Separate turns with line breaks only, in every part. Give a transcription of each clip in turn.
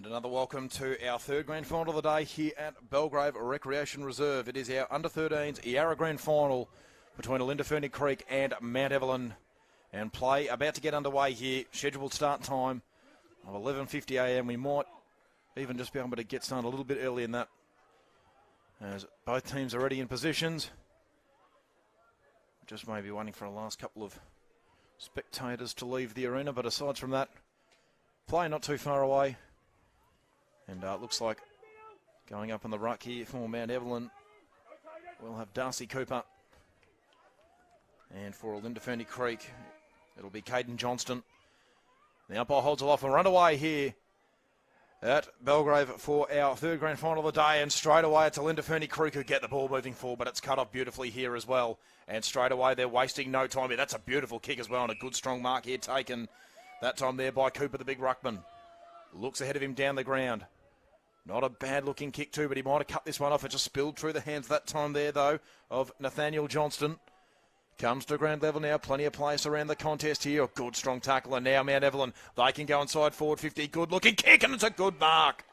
And another welcome to our third grand final of the day here at Belgrave Recreation Reserve. It is our under-13's Yarra grand final between Olinda, Ferny Creek and Mount Evelyn. And play about to get underway here. Scheduled start time of 11:50 a.m. We might even just be able to get started a little bit earlier than that, as both teams are already in positions. Just maybe waiting for a last couple of spectators to leave the arena, but aside from that, play not too far away. And it looks like going up in the ruck here for Mount Evelyn, we'll have Darcy Cooper. And for Olinda Ferny Creek, it'll be Caden Johnston. The umpire holds aloft and run away here at Belgrave for our third grand final of the day. And straight away it's Olinda Ferny Creek who get the ball moving forward, but it's cut off beautifully here as well. And straight away they're wasting no time here. That's a beautiful kick as well, and a good strong mark here taken that time there by Cooper, the big ruckman. Looks ahead of him down the ground. Not a bad looking kick too, but he might have cut this one off. It just spilled through the hands that time there though of Nathaniel Johnston. Comes to ground level now. Plenty of place around the contest here. A good strong tackle, and now Mount Evelyn, they can go inside forward 50. Good looking kick, and it's a good mark.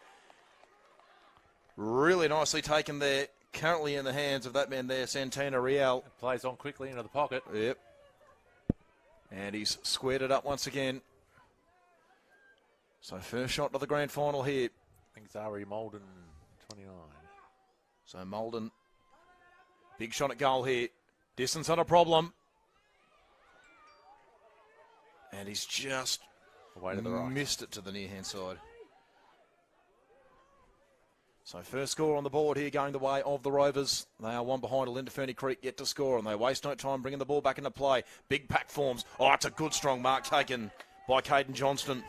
Really nicely taken there. Currently in the hands of that man there, Santana Real.
It plays on quickly into the pocket.
Yep. And he's squared it up once again. So first shot to the grand final here.
I think it's Ari Molden, 29.
So Molden, big shot at goal here. Distance not a problem. And he's just
away to the right.
Missed it to the near-hand side. So first score on the board here going the way of the Rovers. They are one behind Olinda Ferny Creek yet to score, and they waste no time bringing the ball back into play. Big pack forms. Oh, it's a good strong mark taken by Caden Johnston.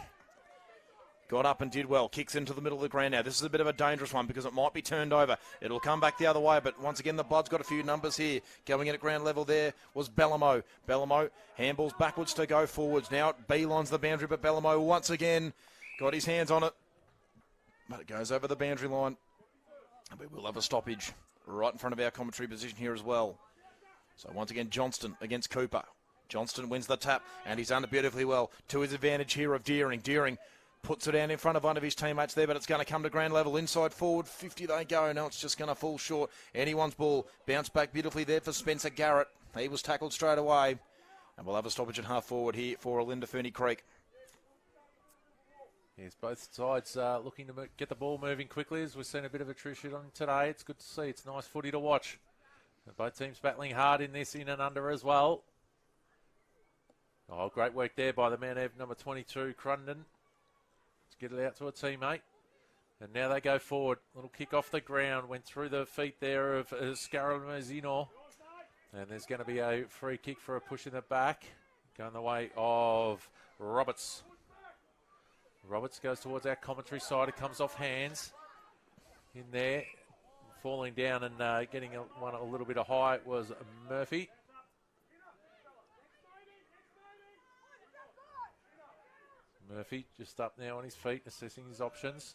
Got up and did well. Kicks into the middle of the ground now. This is a bit of a dangerous one because it might be turned over. It'll come back the other way, but once again, the Blood's got a few numbers here. Going in at ground level there was Bellamo. Bellamo handballs backwards to go forwards. Now it beelines the boundary, but Bellamo once again got his hands on it. But it goes over the boundary line. And we will have a stoppage right in front of our commentary position here as well. So once again, Johnston against Cooper. Johnston wins the tap, and he's done it beautifully well. To his advantage here of Deering. Deering puts it down in front of one of his teammates there, but it's going to come to ground level. Inside forward, 50 they go. Now it's just going to fall short. Anyone's ball. Bounce back beautifully there for Spencer Garrett. He was tackled straight away. And we'll have a stoppage at half forward here for Olinda Ferny Creek.
Yes, both sides looking to get the ball moving quickly, as we've seen a bit of attrition on today. It's good to see. It's nice footy to watch. Both teams battling hard in this, in and under as well. Oh, great work there by the man of number 22, Crunden. Get it out to a teammate. And now they go forward. Little kick off the ground. Went through the feet there of Scaramazino. And there's going to be a free kick for a push in the back. Going the way of Roberts. Roberts goes towards our commentary side. It comes off hands. In there. Falling down and getting one a little bit of high was Murphy. Murphy just up now on his feet, assessing his options.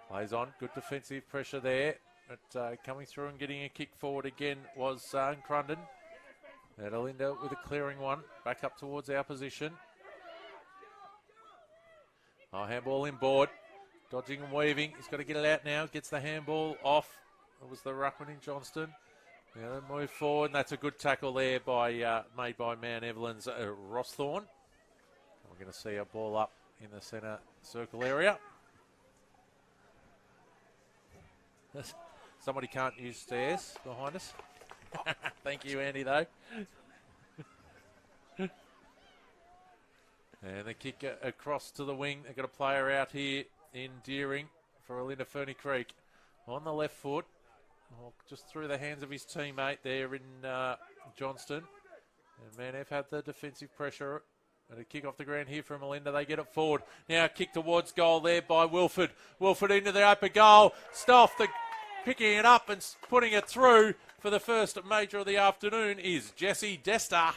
Plays on, good defensive pressure there. But coming through and getting a kick forward again was Crunden. And Olinda with a clearing one, back up towards our position. Oh, handball inboard, dodging and weaving. He's got to get it out now, gets the handball off. It was the ruckman in Johnston. Now they move forward, and that's a good tackle there by made by Mount Evelyn's Rossthorne. We're going to see a ball up in the centre circle area. Somebody can't use stairs behind us. Thank you, Andy, though. And the kick across to the wing. They've got a player out here in Deering for Olinda Ferny Creek. On the left foot. Just through the hands of his teammate there in Johnston. And Manef had the defensive pressure. And a kick off the ground here from Olinda. They get it forward. Now a kick towards goal there by Wilford. Wilford into the open goal. Stoff picking it up and putting it through for the first major of the afternoon is Jesse Desta.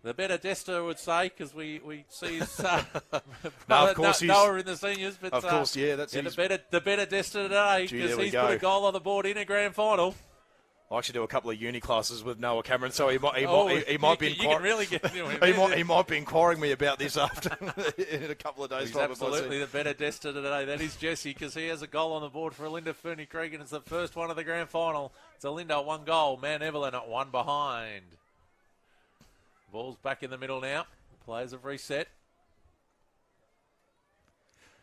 The better Desta would say, because we see his Noah in the seniors. But,
of course, yeah, that's
the better Desta today, because he's put a goal on the board in a grand final.
I actually do a couple of uni classes with Noah Cameron, so he might be
really get into
he might be inquiring me about this after in a couple of days.
He's absolutely the better Dester today. That is Jesse, because he has a goal on the board for Olinda Ferny Creek, and it's the first one of the grand final. It's Olinda at 1 goal, man Evelyn at 1 behind. Ball's back in the middle now. Players have reset.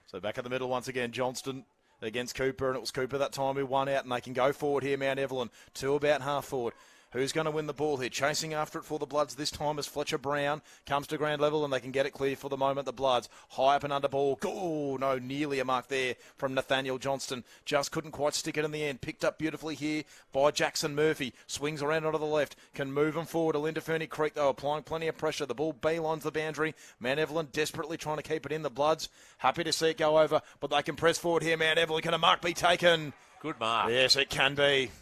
So back in the middle once again, Johnston against Cooper, and it was Cooper that time who won out, and they can go forward here, Mount Evelyn, 2 about half forward. Who's going to win the ball here? Chasing after it for the Bloods this time as Fletcher Brown comes to ground level, and they can get it clear for the moment. The Bloods high up and under ball. Oh, no, nearly a mark there from Nathaniel Johnston. Just couldn't quite stick it in the end. Picked up beautifully here by Jackson Murphy. Swings around onto the left. Can move them forward. Olinda Ferny Creek, though, applying plenty of pressure. The ball beelines the boundary. Mount Evelyn desperately trying to keep it in. The Bloods happy to see it go over, but they can press forward here. Mount Evelyn, can a mark be taken?
Good mark.
Yes, it can be.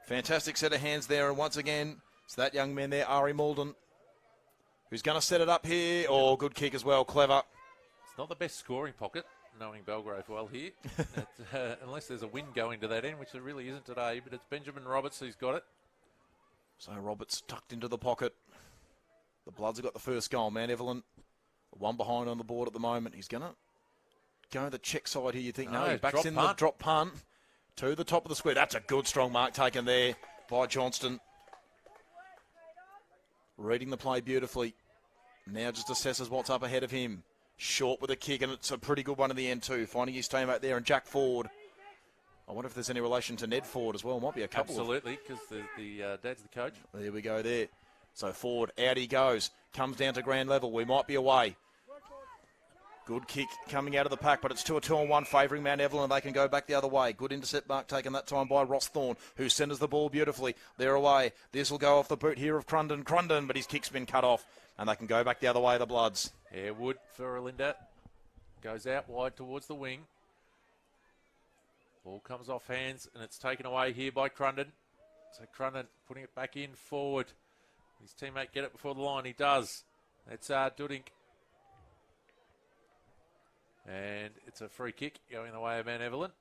Fantastic set of hands there, and once again, it's that young man there, Ari Malden, who's going to set it up here. Oh, good kick as well, clever.
It's not the best scoring pocket, knowing Belgrave well here, unless there's a wind going to that end, which there really isn't today, but it's Benjamin Roberts who's got it.
So Roberts tucked into the pocket. The Bloods have got the first goal. Mount Evelyn, 1 behind on the board at the moment. He's going to go the check side here. You think, no, he backs in the drop punt. To the top of the square. That's a good, strong mark taken there by Johnston. Reading the play beautifully. Now just assesses what's up ahead of him. Short with a kick, and it's a pretty good one in the end too. Finding his teammate there, and Jack Ford. I wonder if there's any relation to Ned Ford as well. Might be a couple.
Absolutely, because the dad's the coach.
There we go there. So Ford, out he goes. Comes down to ground level. We might be away. Good kick coming out of the pack, but it's 2-2-1 favouring Mount Evelyn, and they can go back the other way. Good intercept mark taken that time by Ross Thorne, who centres the ball beautifully. They're away. This will go off the boot here of Crunden, but his kick's been cut off, and they can go back the other way, the Bloods.
Yeah, Wood for Olinda. Goes out wide towards the wing. Ball comes off hands, and it's taken away here by Crunden. So Crunden putting it back in forward. His teammate get it before the line. He does. That's Dudink. And it's a free kick going the way of Mount Evelyn.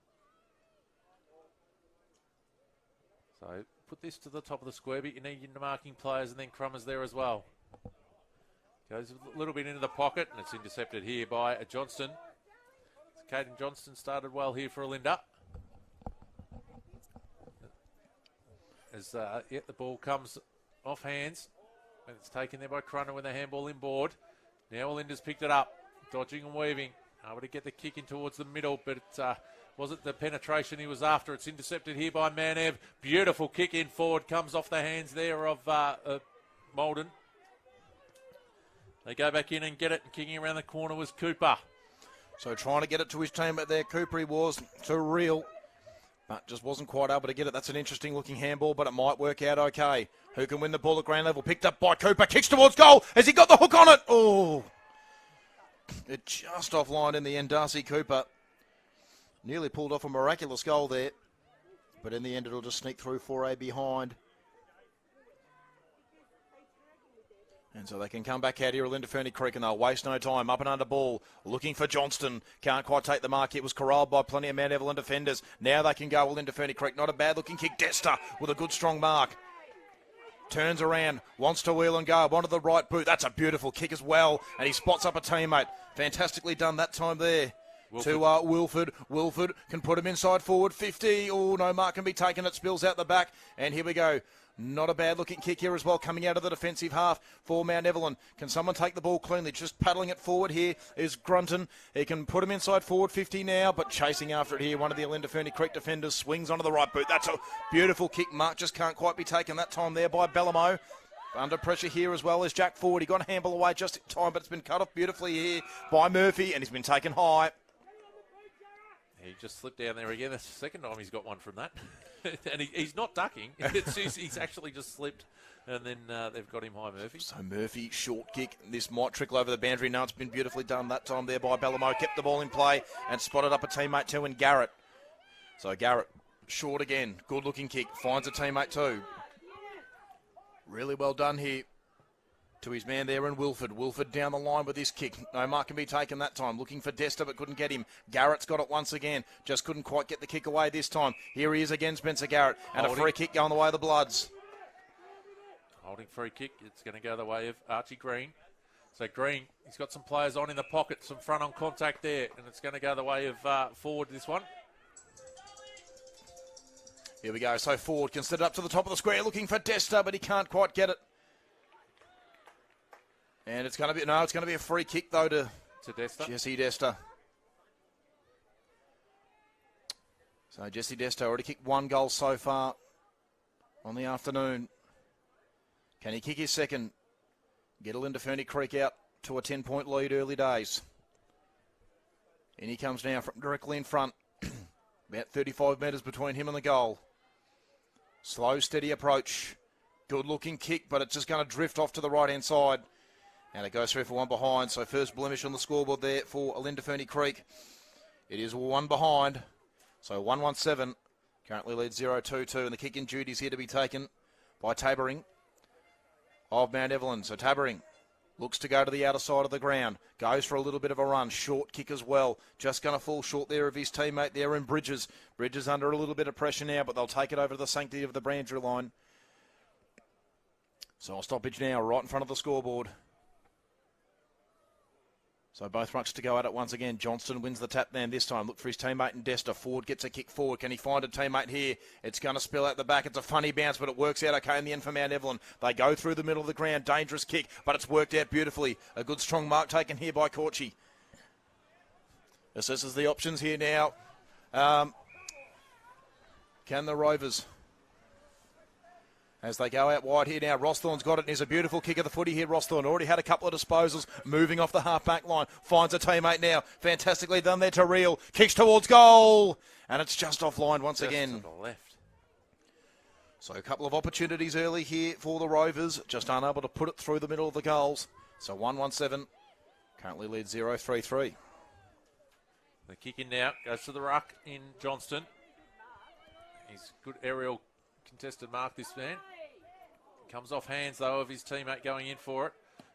So put this to the top of the square, but you need your marking players, and then Crummer's there as well. Goes a little bit into the pocket, and it's intercepted here by Johnston. So Caden Johnston started well here for Olinda. As the ball comes off hands, and it's taken there by Crunner with a handball inboard. Now Olinda's picked it up, dodging and weaving. Able to get the kick in towards the middle, but it wasn't the penetration he was after. It's intercepted here by Manev. Beautiful kick in forward. Comes off the hands there of Malden. They go back in and get it, and kicking around the corner was Cooper.
So trying to get it to his teammate there. Cooper he was to reel, but just wasn't quite able to get it. That's an interesting looking handball, but it might work out okay. Who can win the ball at ground level? Picked up by Cooper. Kicks towards goal. Has he got the hook on it? Oh! It just offline in the end. Darcy Cooper nearly pulled off a miraculous goal there, but in the end it'll just sneak through for a behind. And so they can come back out here, Olinda Ferny Creek, and they'll waste no time. Up and under ball, looking for Johnston. Can't quite take the mark. It was corralled by plenty of Mount Evelyn defenders. Now they can go Olinda Ferny Creek. Not a bad looking kick. Dester with a good strong mark. Turns around, wants to wheel and go, onto the right boot. That's a beautiful kick as well, and he spots up a teammate. Fantastically done that time there. To Wilford. Wilford can put him inside forward, 50. Oh, no mark can be taken. It spills out the back, and here we go. Not a bad looking kick here as well, coming out of the defensive half for Mount Evelyn. Can someone take the ball cleanly? Just paddling it forward here is Grunton. He can put him inside forward, 50 now, but chasing after it here. One of the Olinda Ferny Creek defenders swings onto the right boot. That's a beautiful kick. Mark just can't quite be taken that time there by Bellamo. Under pressure here as well as Jack Ford. He got a handball away just in time, but it's been cut off beautifully here by Murphy, and he's been taken high.
He just slipped down there again. That's the second time he's got one from that. And he's not ducking. He's actually just slipped, and then they've got him high, Murphy.
So Murphy, short kick. This might trickle over the boundary. No, it's been beautifully done that time there by Bellamo. Kept the ball in play and spotted up a teammate too in Garrett. So Garrett, short again. Good-looking kick. Finds a teammate too. Really well done here to his man there in Wilford. Wilford down the line with his kick. No mark can be taken that time. Looking for Desta, but couldn't get him. Garrett's got it once again. Just couldn't quite get the kick away this time. Here he is again, Spencer Garrett. And a free kick going the way of the Bloods.
Holding free kick. It's going to go the way of Archie Green. So Green, he's got some players on in the pocket. Some front on contact there. And it's going to go the way of Ford this one.
Here we go. So Ford can set it up to the top of the square looking for Desta, but he can't quite get it. And it's going to be a free kick though to
Desta.
Jesse Desta. So Jesse Desta already kicked 1 goal so far on the afternoon. Can he kick his second? Get Olinda Ferny Creek out to a 10-point lead early days. And he comes now from directly in front. About 35 metres between him and the goal. Slow, steady approach. Good looking kick, but it's just going to drift off to the right-hand side. And it goes through for 1 behind. So first blemish on the scoreboard there for Olinda Ferny Creek. It is 1 behind. So 117 currently leads 0-2-2. And the kick in duty is here to be taken by Tabering of Mount Evelyn. So Tabering looks to go to the outer side of the ground. Goes for a little bit of a run. Short kick as well. Just going to fall short there of his teammate there in Bridges. Bridges under a little bit of pressure now, but they'll take it over to the sanctity of the Brandrew line. So a stoppage now right in front of the scoreboard. So both rucks to go at it once again. Johnston wins the tap then this time. Look for his teammate in Desta. Ford gets a kick forward. Can he find a teammate here? It's going to spill out the back. It's a funny bounce, but it works out okay in the end for Mount Evelyn. They go through the middle of the ground. Dangerous kick, but it's worked out beautifully. A good strong mark taken here by Corchi. Assesses the options here now. Can the Rovers... As they go out wide here now, Rosthorne's got it. There's a beautiful kick of the footy here. Rosthorne already had a couple of disposals, moving off the half-back line. Finds a teammate now. Fantastically done there to Reel. Kicks towards goal. And it's just offline once again.
To the left.
So a couple of opportunities early here for the Rovers. Just unable to put it through the middle of the goals. So 117 currently leads 0-3-3.
The kick in now goes to the ruck in Johnston. He's good aerial contested mark, this man. Comes off hands, though, of his teammate going in for it.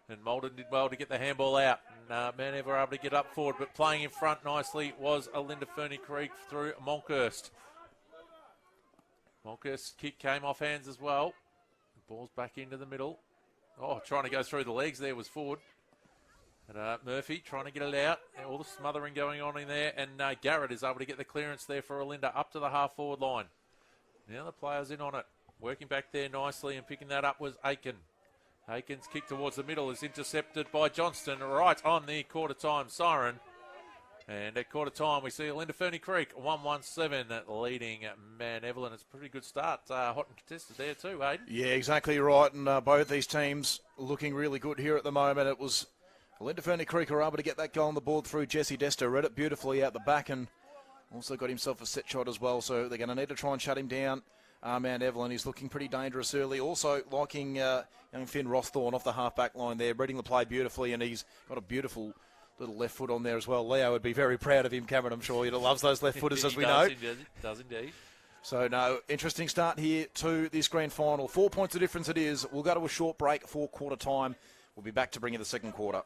And Malden did well to get the handball out. And man never able to get up forward. But playing in front nicely was Olinda Ferny Creek through Monkhurst. Monkhurst's kick came off hands as well. Ball's back into the middle. Oh, trying to go through the legs there was Ford. And Murphy trying to get it out. All the smothering going on in there. And Garrett is able to get the clearance there for Olinda up to the half-forward line. Now the players in on it. Working back there nicely and picking that up was Aiken. Aiken's kick towards the middle is intercepted by Johnston right on the quarter-time siren. And at quarter-time we see Olinda Ferny Creek 117 leading Mount Evelyn. It's a pretty good start. Hot and contested there too, Aidan.
Yeah, exactly right. And both these teams looking really good here at the moment. It was Olinda Ferny Creek were able to get that goal on the board through Jesse Desta. Read it beautifully out the back and also got himself a set shot as well. So they're going to need to try and shut him down. Mount Evelyn, he's looking pretty dangerous early. Also liking young Finn Roththorne off the half-back line there, reading the play beautifully, and he's got a beautiful little left foot on there as well. Leo would be very proud of him, Cameron, I'm sure. He loves those left footers, as we know.
Does indeed.
So, no, interesting start here to this grand final. 4 points of difference it is. We'll go to a short break for quarter time. We'll be back to bring you the second quarter.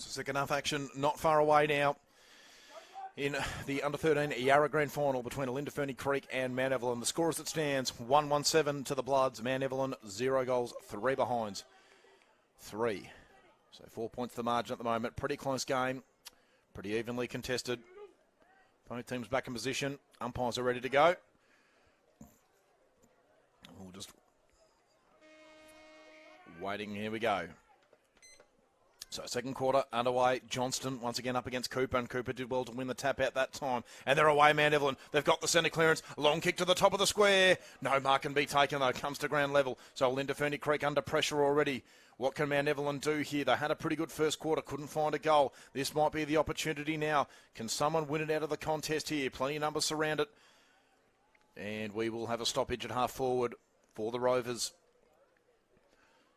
Second half action not far away now in the under-13 Yarra Grand Final between Olinda, Ferny Creek and Mount Evelyn. The score as it stands, 1-1-7 to the Bloods. Mount Evelyn, 0 goals, 3 behinds. 3. So 4 points the margin at the moment. Pretty close game. Pretty evenly contested. Both teams back in position. Umpires are ready to go. We'll just waiting. Here we go. So second quarter underway. Johnston once again up against Cooper, and Cooper did well to win the tap out that time. And they're away, Mount Evelyn. They've got the centre clearance. Long kick to the top of the square. No mark can be taken though. Comes to ground level. So Olinda, Ferny Creek under pressure already. What can Mount Evelyn do here? They had a pretty good first quarter. Couldn't find a goal. This might be the opportunity now. Can someone win it out of the contest here? Plenty of numbers surround it. And we will have a stoppage at half forward for the Rovers.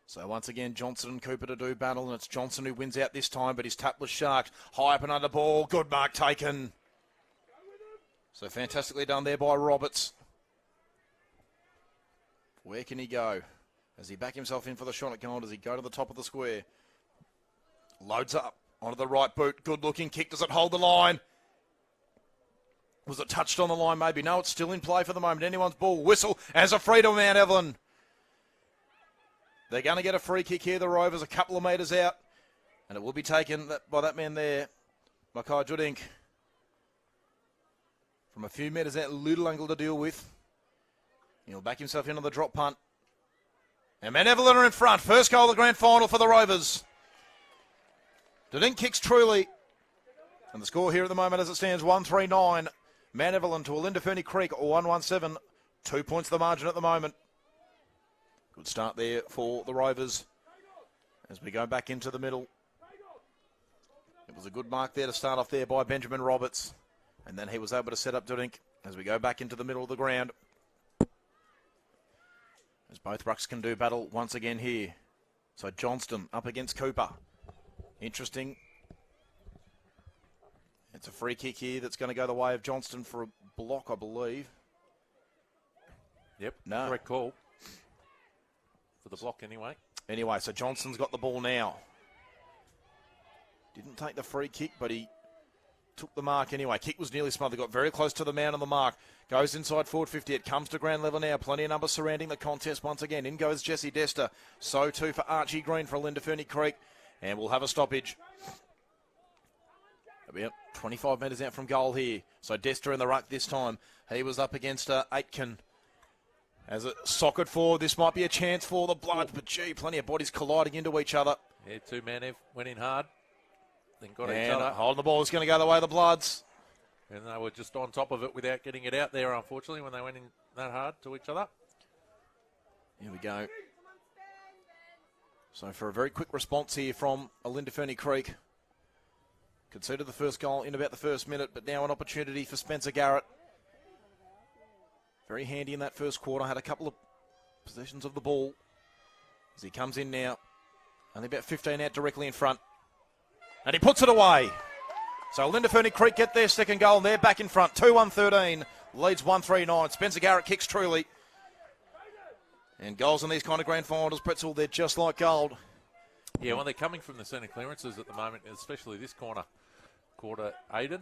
So once again, Johnson and Cooper to do battle, and it's Johnson who wins out this time, but his tap was sharked. High up and under ball. Good mark taken. So fantastically done there by Roberts. Where can he go? As he back himself in for the shot at goal, does he go to the top of the square? Loads up onto the right boot. Good looking kick. Does it hold the line? Was it touched on the line maybe? No, it's still in play for the moment. Anyone's ball. Whistle as a free to Mount Evelyn. They're going to get a free kick here, the Rovers, a couple of metres out. And it will be taken by that man there, Mackay Judink. From a few metres out, little angle to deal with. He'll back himself into the drop punt. And Mount Evelyn are in front. First goal of the grand final for the Rovers. Judink kicks truly. And the score here at the moment as it stands, 1-3-9. Mount Evelyn to Olinda, Ferny Creek, 1-1-7. 2 points the margin at the moment. Good start there for the Rovers as we go back into the middle. It was a good mark there to start off there by Benjamin Roberts. And then he was able to set up Dudink as we go back into the middle of the ground. As both rucks can do battle once again here. So Johnston up against Cooper. Interesting. It's a free kick here that's going to go the way of Johnston for a block, I believe.
Yep,
no.
Correct call. For the block anyway.
Anyway, so Johnston's got the ball now. Didn't take the free kick, but he took the mark anyway. Kick was nearly smothered. Got very close to the man on the mark. Goes inside forward 50. It comes to ground level now. Plenty of numbers surrounding the contest once again. In goes Jesse Dester. So too for Archie Green for Olinda, Ferny Creek. And we'll have a stoppage. About 25 metres out from goal here. So Dester in the ruck this time. He was up against Aitken. As it socket forward, this might be a chance for the Bloods, but gee, plenty of bodies colliding into each other.
Yeah, two men went in hard, then got each other.
Holding the ball is going to go the way of the Bloods.
And they were just on top of it without getting it out there, unfortunately, when they went in that hard to each other.
Here we go. So for a very quick response here from Olinda, Ferny Creek. Conceded the first goal in about the first minute, but now an opportunity for Spencer Garrett. Very handy in that first quarter. Had a couple of possessions of the ball. As he comes in now. Only about 15 out directly in front. And he puts it away. So Olinda, Ferny Creek get their second goal, and they're back in front. 2-1-13. Leads 1-3-9. Spencer Garrett kicks truly. And goals in these kind of grand finals, Pretzel, they're just like gold.
Yeah, well, they're coming from the centre clearances at the moment, especially this quarter Aiden.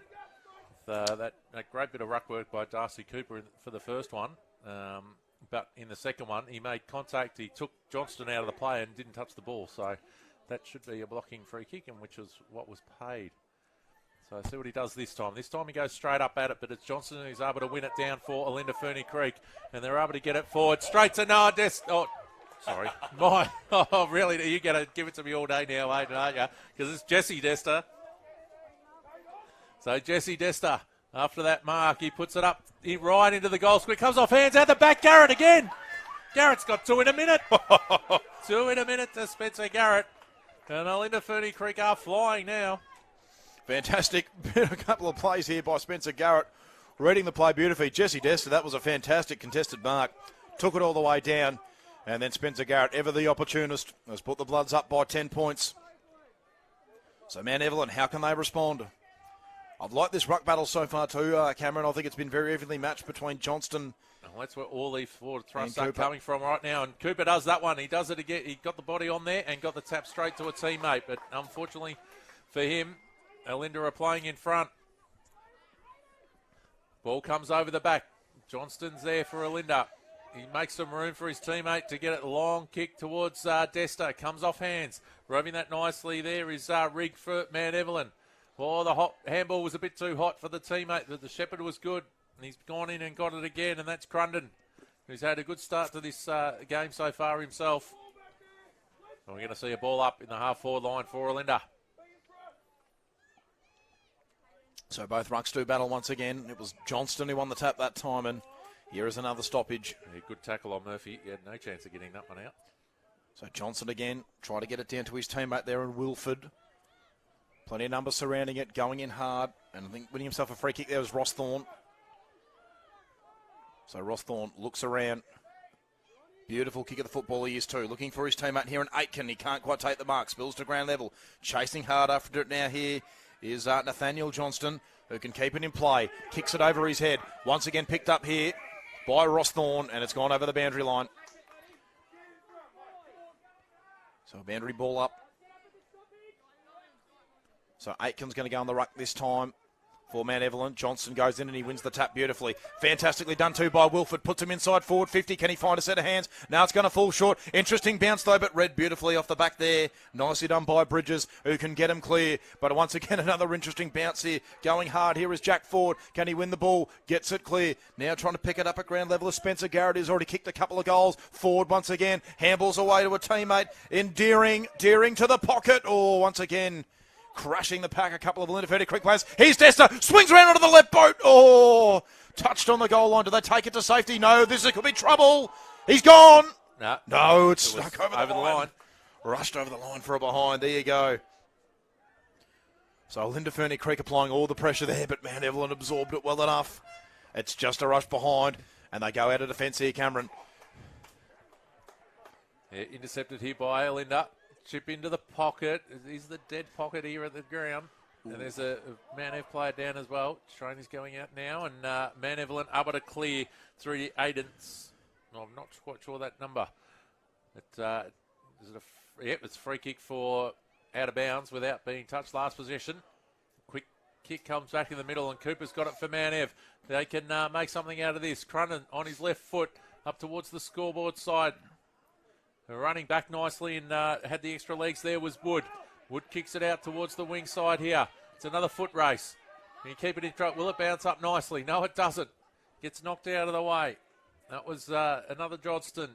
That great bit of ruck work by Darcy Cooper for the first one. But in the second one, he made contact. He took Johnston out of the play and didn't touch the ball. So that should be a blocking free kick, and which is what was paid. So see what he does this time. This time he goes straight up at it, but it's Johnston who's able to win it down for Olinda, Ferny Creek. And they're able to get it forward straight to Noah sorry. Oh, really? You're going to give it to me all day now, Aiden, aren't you? Because it's Jesse Dester. So Jesse Dester, after that mark, he puts it up right into the goal square. Comes off hands out the back. Garrett again. Garrett's got 2 in a minute. 2 in a minute to Spencer Garrett. And Olinda, Ferny Creek are flying now.
Fantastic. A couple of plays here by Spencer Garrett. Reading the play beautifully. Jesse Dester, that was a fantastic contested mark. Took it all the way down. And then Spencer Garrett, ever the opportunist, has put the Bloods up by 10 points. So Mount Evelyn, how can they respond? I've liked this ruck battle so far too, Cameron. I think it's been very evenly matched between Johnston.
Well, that's where all these forward thrusts are coming from right now. And Cooper does that one. He does it again. He got the body on there and got the tap straight to a teammate. But unfortunately for him. Olinda are playing in front. Ball comes over the back. Johnston's there for Olinda. He makes some room for his teammate to get it. Long kick towards Desta. Comes off hands. Roving that nicely there is Rig for Man Evelyn. Oh, the handball was a bit too hot for the teammate. The Shepherd was good. And he's gone in and got it again. And that's Crunden, who's had a good start to this game so far himself. And we're going to see a ball up in the half-forward line for Olinda.
So both rucks do battle once again. It was Johnston who won the tap that time, and here is another stoppage.
Yeah, good tackle on Murphy. He had no chance of getting that one out.
So Johnson again, try to get it down to his teammate there in Wilford. Plenty of numbers surrounding it, going in hard. And I think winning himself a free kick there was Ross Thorne. So Ross Thorne looks around. Beautiful kick of the football he is too. Looking for his teammate here in Aitken. He can't quite take the mark. Spills to ground level. Chasing hard after it now here is Nathaniel Johnston, who can keep it in play. Kicks it over his head. Once again picked up here by Ross Thorne, and it's gone over the boundary line. So a boundary ball up. So Aitken's going to go on the ruck this time for Mount Evelyn. Johnson goes in and he wins the tap beautifully. Fantastically done too by Wilford. Puts him inside forward 50. Can he find a set of hands? Now it's going to fall short. Interesting bounce though, but read beautifully off the back there. Nicely done by Bridges, who can get him clear. But once again, another interesting bounce here. Going hard here is Jack Ford. Can he win the ball? Gets it clear. Now trying to pick it up at ground level is Spencer Garrett, who's already kicked a couple of goals. Ford once again. Handballs away to a teammate. Deering to the pocket. Oh, once again, crushing the pack, a couple of Olinda Ferny Creek players. Here's Desta, swings around onto the left boat. Oh, touched on the goal line. Do they take it to safety? No, this could be trouble. He's gone. No, it's stuck over the line. Rushed over the line for a behind. There you go. So Olinda Ferny Creek applying all the pressure there, but man, Evelyn absorbed it well enough. It's just a rush behind, and they go out of defence here, Cameron.
Yeah, intercepted here by Olinda. Chip into the pocket. Is the dead pocket here at the ground. And there's a Man Ev player down as well. Trainer's going out now. And Man Evelyn able to clear through the Aidens. No, I'm not quite sure that number. It's a free kick for out of bounds without being touched last possession. Quick kick comes back in the middle and Cooper's got it for Man Ev. They can make something out of this. Crunden on his left foot up towards the scoreboard side. Running back nicely and had the extra legs there was Wood. Wood kicks it out towards the wing side here. It's another foot race. Can you keep it in track? Will it bounce up nicely? No, it doesn't. Gets knocked out of the way. That was another Johnston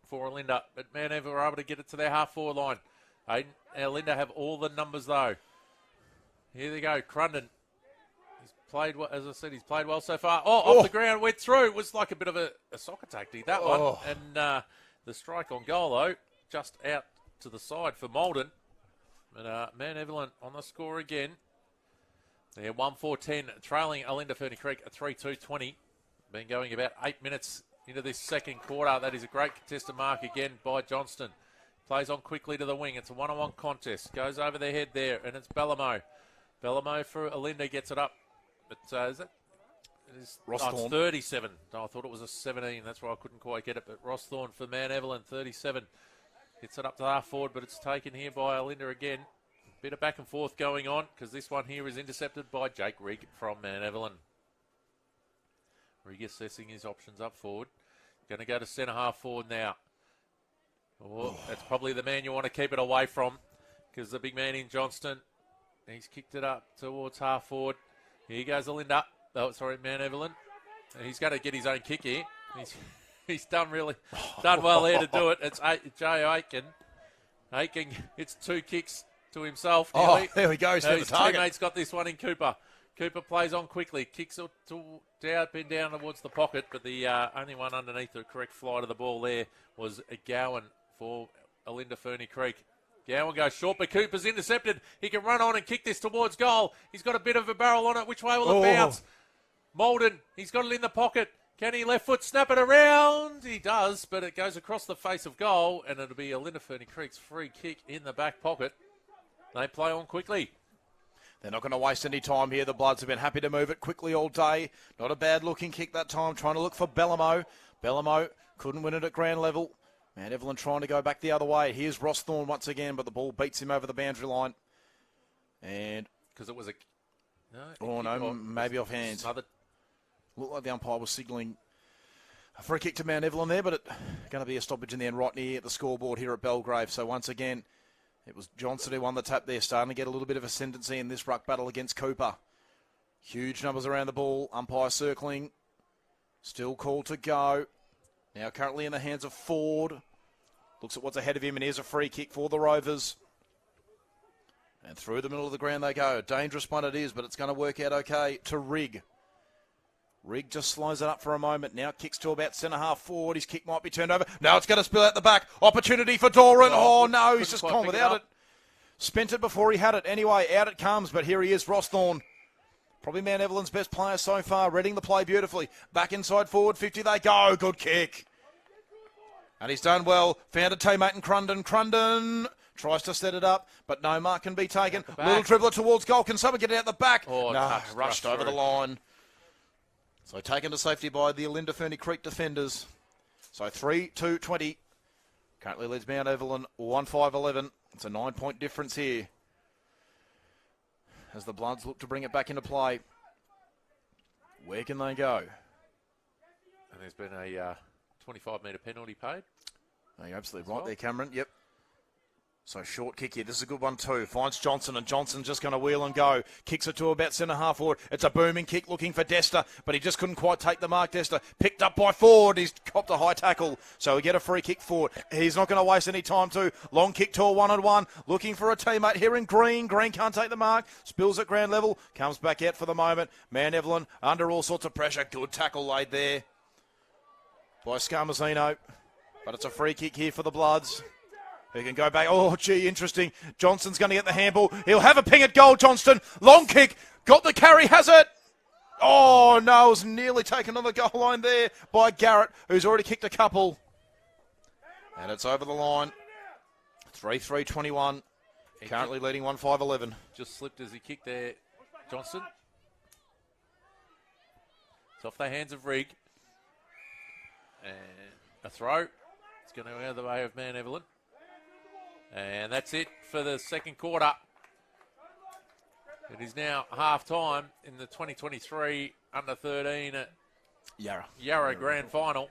for Olinda. But Man Ever were able to get it to their half-forward line. Olinda have all the numbers though. Here they go. Crunden. He's played well, as I said, he's played well so far. Off the ground, went through. It was like a bit of a soccer tactic, that one. And the strike on goal, though, just out to the side for Malden. But Man Evelyn on the score again. They're 1-4-10, trailing Olinda Ferny Creek at 3-2-20. Been going about 8 minutes into this second quarter. That is a great contested mark again by Johnston. Plays on quickly to the wing. It's a one-on-one contest. Goes over their head there, and it's Bellamo. Bellamo for Olinda gets it up. But is it? It's 37. No, I thought it was a 17. That's why I couldn't quite get it. But Ross Thorne for Man Evelyn, 37. Gets it up to half forward, but it's taken here by Olinda again. Bit of back and forth going on because this one here is intercepted by Jake Rigg from Man Evelyn. Rigg assessing his options up forward. Going to go to centre half forward now. That's probably the man you want to keep it away from because the big man in Johnston, he's kicked it up towards half forward. Here goes Olinda. Oh, sorry, Man Evelyn. He's going to get his own kick here. He's done well there to do it. It's Jay Aitken. Aitken hits 2 kicks to himself.
Nearly. There we go.
His teammate's got this one in Cooper. Cooper plays on quickly. Kicks it down towards the pocket, but the only one underneath the correct fly to the ball there was a Gowan for Olinda Ferny Creek. Gowan goes short, but Cooper's intercepted. He can run on and kick this towards goal. He's got a bit of a barrel on it. Which way will it bounce? Malden, he's got it in the pocket. Can he left foot snap it around? He does, but it goes across the face of goal, and it'll be Olinda Ferny Creek's free kick in the back pocket. They play on quickly.
They're not going to waste any time here. The Bloods have been happy to move it quickly all day. Not a bad-looking kick that time, trying to look for Bellamo. Bellamo couldn't win it at ground level. Man Evelyn trying to go back the other way. Here's Ross Thorne once again, but the ball beats him over the boundary line. And
because it was a...
maybe off hands.
Smothered.
Looked like the umpire was signalling a free kick to Mount Evelyn there, but it's going to be a stoppage in the end right near the scoreboard here at Belgrave. So once again, it was Johnson who won the tap there, starting to get a little bit of ascendancy in this ruck battle against Cooper. Huge numbers around the ball, umpire circling, still called to go. Now currently in the hands of Ford. Looks at what's ahead of him, and here's a free kick for the Rovers. And through the middle of the ground they go. Dangerous one it is, but it's going to work out okay to Rigg. Rigg just slows it up for a moment. Now kicks to about centre-half forward. His kick might be turned over. Now it's going to spill out the back. Opportunity for Doran. Oh, no, he's just gone without it. Spent it before he had it. Anyway, out it comes, but here he is, Rossthorne. Probably Mount Evelyn's best player so far. Reading the play beautifully. Back inside forward 50 they go. Good kick. And he's done well. Found a teammate in Crunden. Crunden tries to set it up, but no mark can be taken. Little dribbler towards goal. Can someone get it out the back?
Oh,
no, rushed over the line. So taken to safety by the Olinda Ferny Creek defenders. So 3-2-20. Currently leads Mount Evelyn 1-5-11. It's a 9-point difference here. As the Bloods look to bring it back into play. Where can they go?
And there's been a 25-metre penalty paid.
Oh, you're absolutely right there, Cameron. Yep. So short kick here. This is a good one too. Finds Johnson, and Johnson's just going to wheel and go. Kicks it to about centre-half forward. It's a booming kick looking for Desta, but he just couldn't quite take the mark, Desta. Picked up by Ford. He's copped a high tackle, so we get a free kick forward. He's not going to waste any time too. Long kick to a one-on-one. Looking for a teammate here in Green. Green can't take the mark. Spills at ground level. Comes back out for the moment. Mount Evelyn under all sorts of pressure. Good tackle laid there by Scarmazino. But it's a free kick here for the Bloods. He can go back. Oh, gee, interesting. Johnston's going to get the handball. He'll have a ping at goal, Johnston. Long kick. Got the carry, has it. Oh, no, it was nearly taken on the goal line there by Garrett, who's already kicked a couple. And it's over the line. 3-3-21. Currently leading 1-5-11.
Just slipped as he kicked there, Johnston. It's off the hands of Rigg. And a throw. It's going to go out of the way of Mount Evelyn. And that's it for the second quarter. It is now half-time in the 2023 Under-13 at Yarra Grand Final.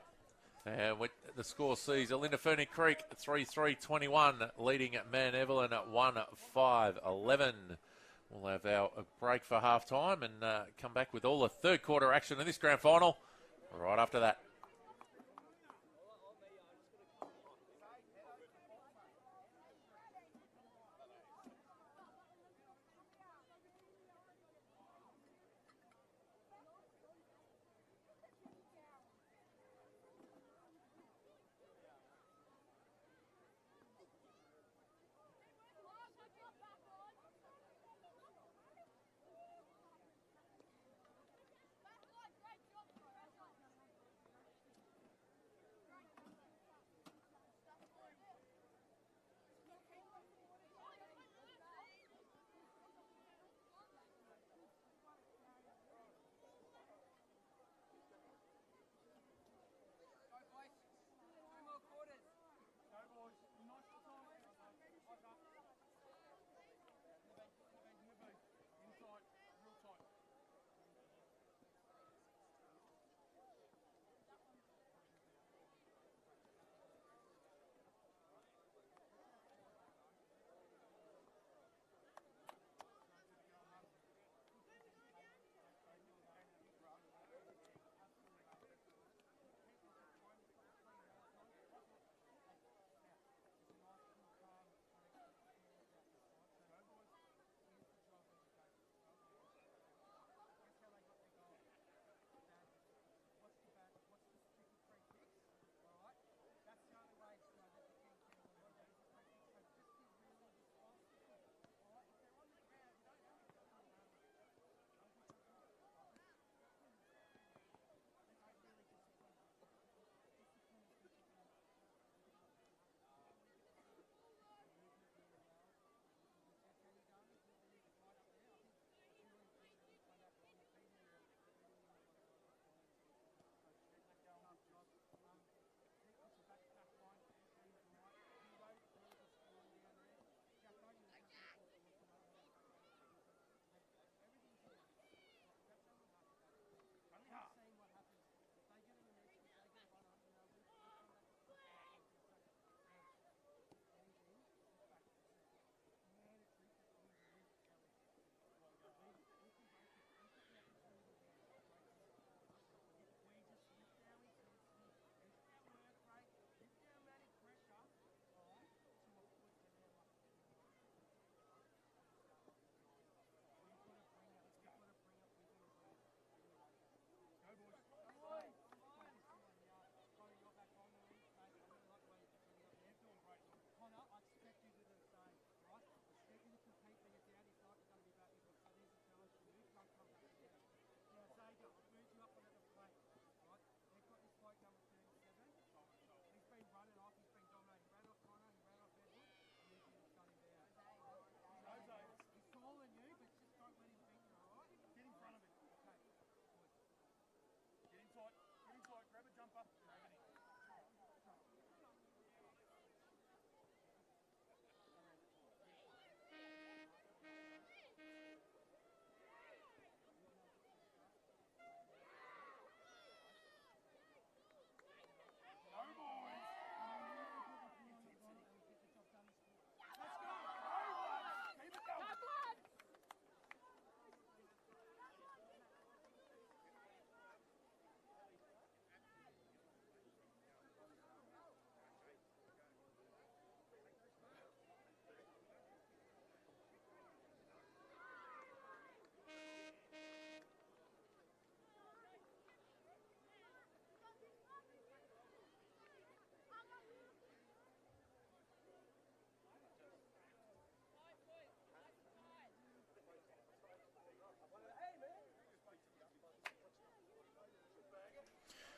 And the score sees Olinda Ferny Creek 3-3-21, leading at Mount Evelyn at 1-5-11. We'll have a break for half-time and come back with all the third quarter action in this grand final right after that.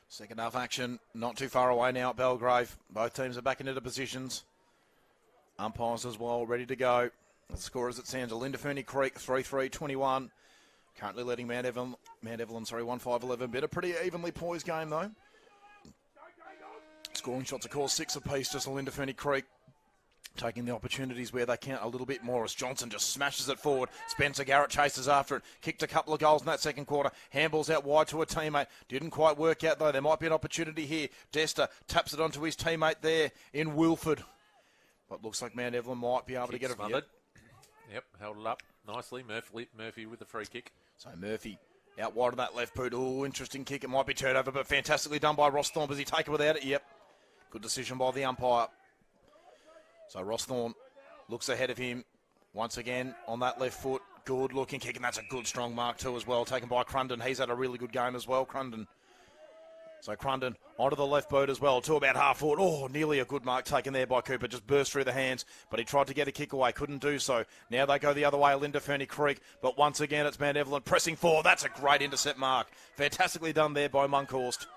Second half action, not too far away now at Belgrave. Both teams are back into the positions. Umpires as well, ready to go. The score as it stands, Olinda Ferny Creek 3-3-21. Currently leading Mount Evelyn 1-5-11. Been a pretty evenly poised game though. Scoring shots, of course, 6 apiece, just Olinda Ferny Creek taking the opportunities where they count a little bit more as Johnson just smashes it forward. Spencer Garrett chases after it. Kicked a couple of goals in that second quarter. Handballs out wide to a teammate. Didn't quite work out though. There might be an opportunity here. Desta taps it onto his teammate there in Wilford. But looks like Mount Evelyn might be able to get it.
Yep, held it up nicely. Murphy with the free kick.
So Murphy out wide of that left boot. Oh, interesting kick. It might be turned over, but fantastically done by Ross Thorne. Does he take it without it? Yep. Good decision by the umpire. So Ross Thorne looks ahead of him once again on that left foot. Good looking kick, and that's a good strong mark too as well, taken by Crunden. He's had a really good game as well, Crunden. So Crunden onto the left boot as well, to about half forward. Oh, nearly a good mark taken there by Cooper. Just burst through the hands, but he tried to get a kick away, couldn't do so. Now they go the other way, Olinda Ferny Creek, but once again it's Mount Evelyn pressing forward. That's a great intercept mark. Fantastically done there by Monkhorst.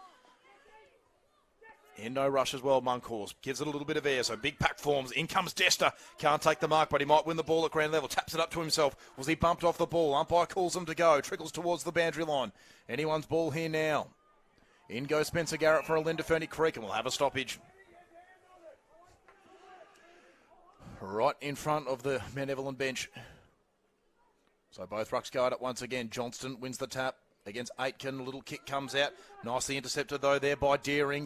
In no rush as well, Monkhorst. Gives it a little bit of air, so big pack forms. In comes Desta. Can't take the mark, but he might win the ball at ground level. Taps it up to himself. Was he bumped off the ball? Umpire calls him to go. Trickles towards the boundary line. Anyone's ball here now. In goes Spencer Garrett for Olinda Ferny Creek, and we'll have a stoppage. Right in front of the Mount Evelyn bench. So both rucks go at it once again. Johnston wins the tap against Aitken. A little kick comes out. Nicely intercepted, though, there by Deering.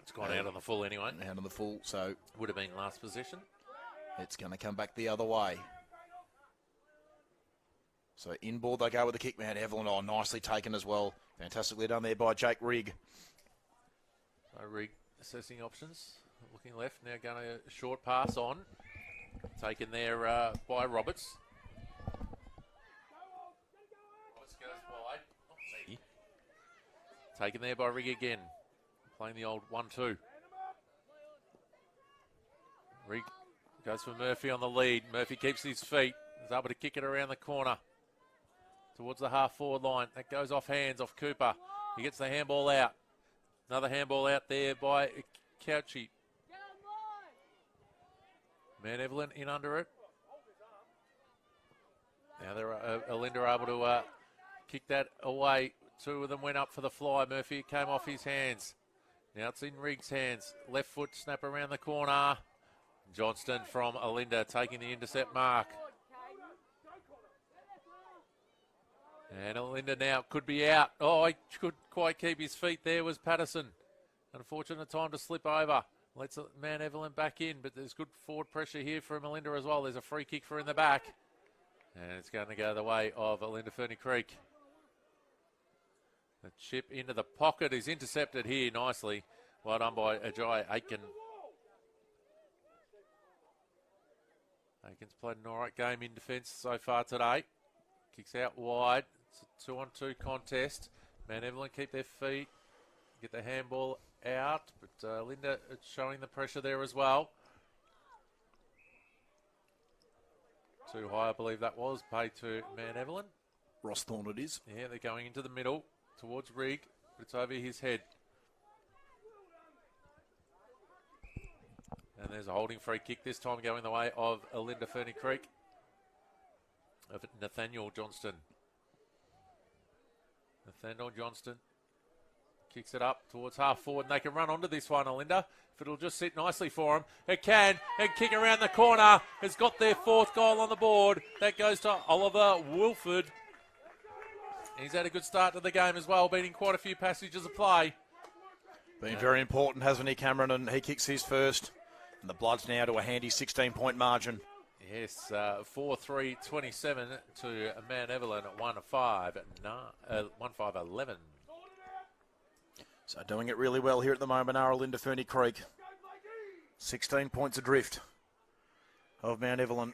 It's gone out on the full anyway.
Out on the full, so
would have been last position.
It's going to come back the other way. So inboard they go with the kick. Mount Evelyn, oh, nicely taken as well. Fantastically done there by Jake Rigg.
So Rigg assessing options. Looking left, now going a short pass on. Taken there by Roberts. Taken there by Rigg again. Playing the old 1-2. Rigg goes for Murphy on the lead. Murphy keeps his feet. He's able to kick it around the corner towards the half-forward line. That goes off hands, off Cooper. He gets the handball out. Another handball out there by Couchy. Mount Evelyn in under it. Now Olinda are able to kick that away. 2 of them went up for the fly. Murphy came off his hands. Now it's in Rigg's hands. Left foot snap around the corner. Johnston from Olinda taking the intercept mark. And Olinda now could be out. Oh, he could quite keep his feet there was Patterson. Unfortunate time to slip over. Lets Mount Evelyn back in, but there's good forward pressure here from Olinda as well. There's a free kick for in the back. And it's going to go the way of Olinda Ferny Creek. The chip into the pocket is intercepted here nicely. Well done by Ajay Aitken. Aitken's played an alright game in defence so far today. Kicks out wide. It's a 2-on-2 contest. Mount Evelyn keep their feet. Get the handball out. But Linda showing the pressure there as well. Too high, I believe that was. Paid to Mount Evelyn.
Ross Thorne it is.
Yeah, they're going into the middle. Towards Rigg, but it's over his head. And there's a holding free kick, this time going the way of Olinda Ferny Creek. Of Nathaniel Johnston. Nathaniel Johnston kicks it up towards half forward, and they can run onto this one, Olinda. If it'll just sit nicely for him. It can, and kick around the corner. Has got their 4th goal on the board. That goes to Oliver Wilford. He's had a good start to the game as well, beating quite a few passages of play.
Been very important, hasn't he, Cameron? And he kicks his first. And the Bloods now to a handy 16-point margin.
Yes, 4-3-27 to Mount Evelyn at 1-5-11.
So doing it really well here at the moment are Olinda Ferny Creek. 16 points adrift of Mount Evelyn.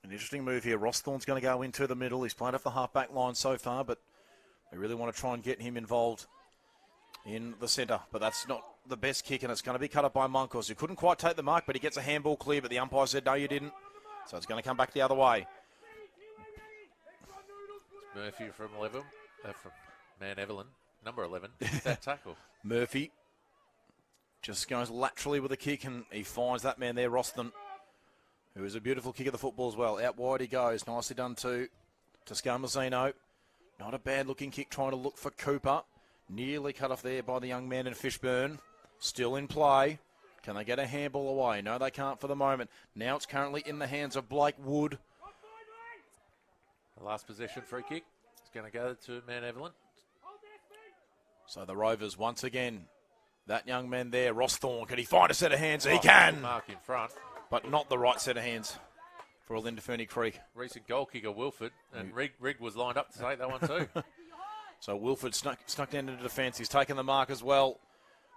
An interesting move here. Ross Thorne's going to go into the middle. He's played off the half-back line so far, but we really want to try and get him involved in the centre. But that's not the best kick, and it's going to be cut up by Monkhorst, who couldn't quite take the mark, but he gets a handball clear, but the umpire said, no, you didn't. So it's going to come back the other way.
It's Murphy from Mount Evelyn. number 11, that tackle.
Murphy just goes laterally with a kick, and he finds that man there, Roston, who is a beautiful kick of the football as well. Out wide he goes. Nicely done to Scarmazzino. Not a bad-looking kick, trying to look for Cooper. Nearly cut off there by the young man in Fishburn. Still in play. Can they get a handball away? No, they can't for the moment. Now it's currently in the hands of Blake Wood.
The last possession free kick is going to go to Mount Evelyn.
So the Rovers, once again, that young man there, Ross Thorne, can he find a set of hands? He can!
Mark in front.
But not the right set of hands for Olinda Ferny Creek.
Recent goal kicker, Wilford, and Rigg was lined up to take that one too.
So Wilford snuck down into defence. He's taken the mark as well.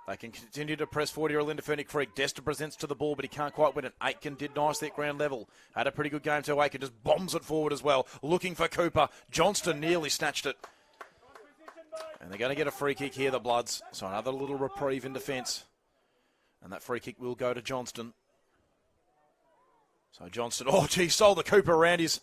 They can continue to press forward here at Olinda Ferny Creek. Desta presents to the ball, but he can't quite win it. Aitken did nicely at ground level. Had a pretty good game too. Aitken just bombs it forward as well. Looking for Cooper. Johnston nearly snatched it. And they're going to get a free kick here, the Bloods. So another little reprieve in defence. And that free kick will go to Johnston. So Johnston, oh gee, stole the Cooper around his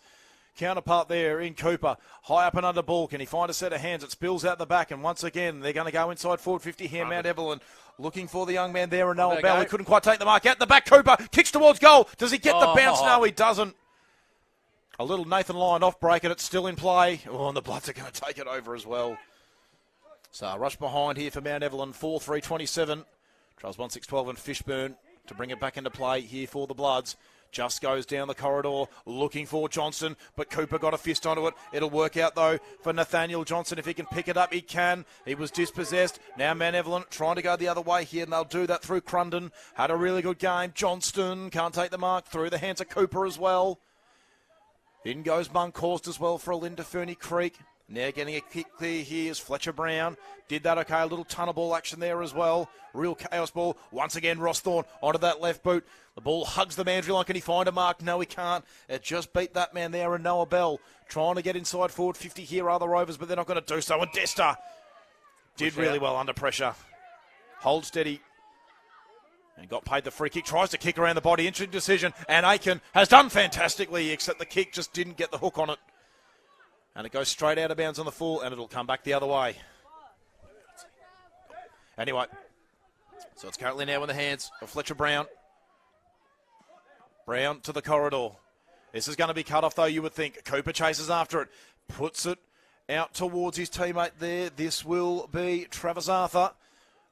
counterpart there in Cooper. High up and under ball. Can he find a set of hands? It spills out the back. And once again, they're going to go inside forward 50 here. Mount Evelyn looking for the young man there. And Noah Bell. He couldn't quite take the mark. Out the back, Cooper kicks towards goal. Does he get the bounce? No, he doesn't. A little Nathan Lyon off break, and it's still in play. Oh, and the Bloods are going to take it over as well. So a rush behind here for Mount Evelyn. 4-3-27. Trials 1-6-12 and Fishburn to bring it back into play here for the Bloods. Just goes down the corridor, looking for Johnson, but Cooper got a fist onto it. It'll work out, though, for Nathaniel Johnson. If he can pick it up, he can. He was dispossessed. Now Mount Evelyn trying to go the other way here, and they'll do that through Crunden. Had a really good game. Johnston can't take the mark. Through the hands of Cooper as well. In goes Monkhorst as well for Olinda Ferny Creek. Now getting a kick there here is Fletcher Brown. Did that okay. A little ton of ball action there as well. Real chaos ball. Once again, Ross Thorne onto that left boot. The ball hugs the boundary line. Can he find a mark? No, he can't. It just beat that man there, and Noah Bell trying to get inside forward 50 here are the Rovers, but they're not going to do so. And Desta did really well under pressure. Hold steady. And got paid the free kick. Tries to kick around the body. Interesting decision. And Aiken has done fantastically, except the kick just didn't get the hook on it. And it goes straight out of bounds on the full, and it'll come back the other way. Anyway, so it's currently now in the hands of Fletcher Brown. Brown to the corridor. This is going to be cut off, though, you would think. Cooper chases after it. Puts it out towards his teammate there. This will be Travis Arthur.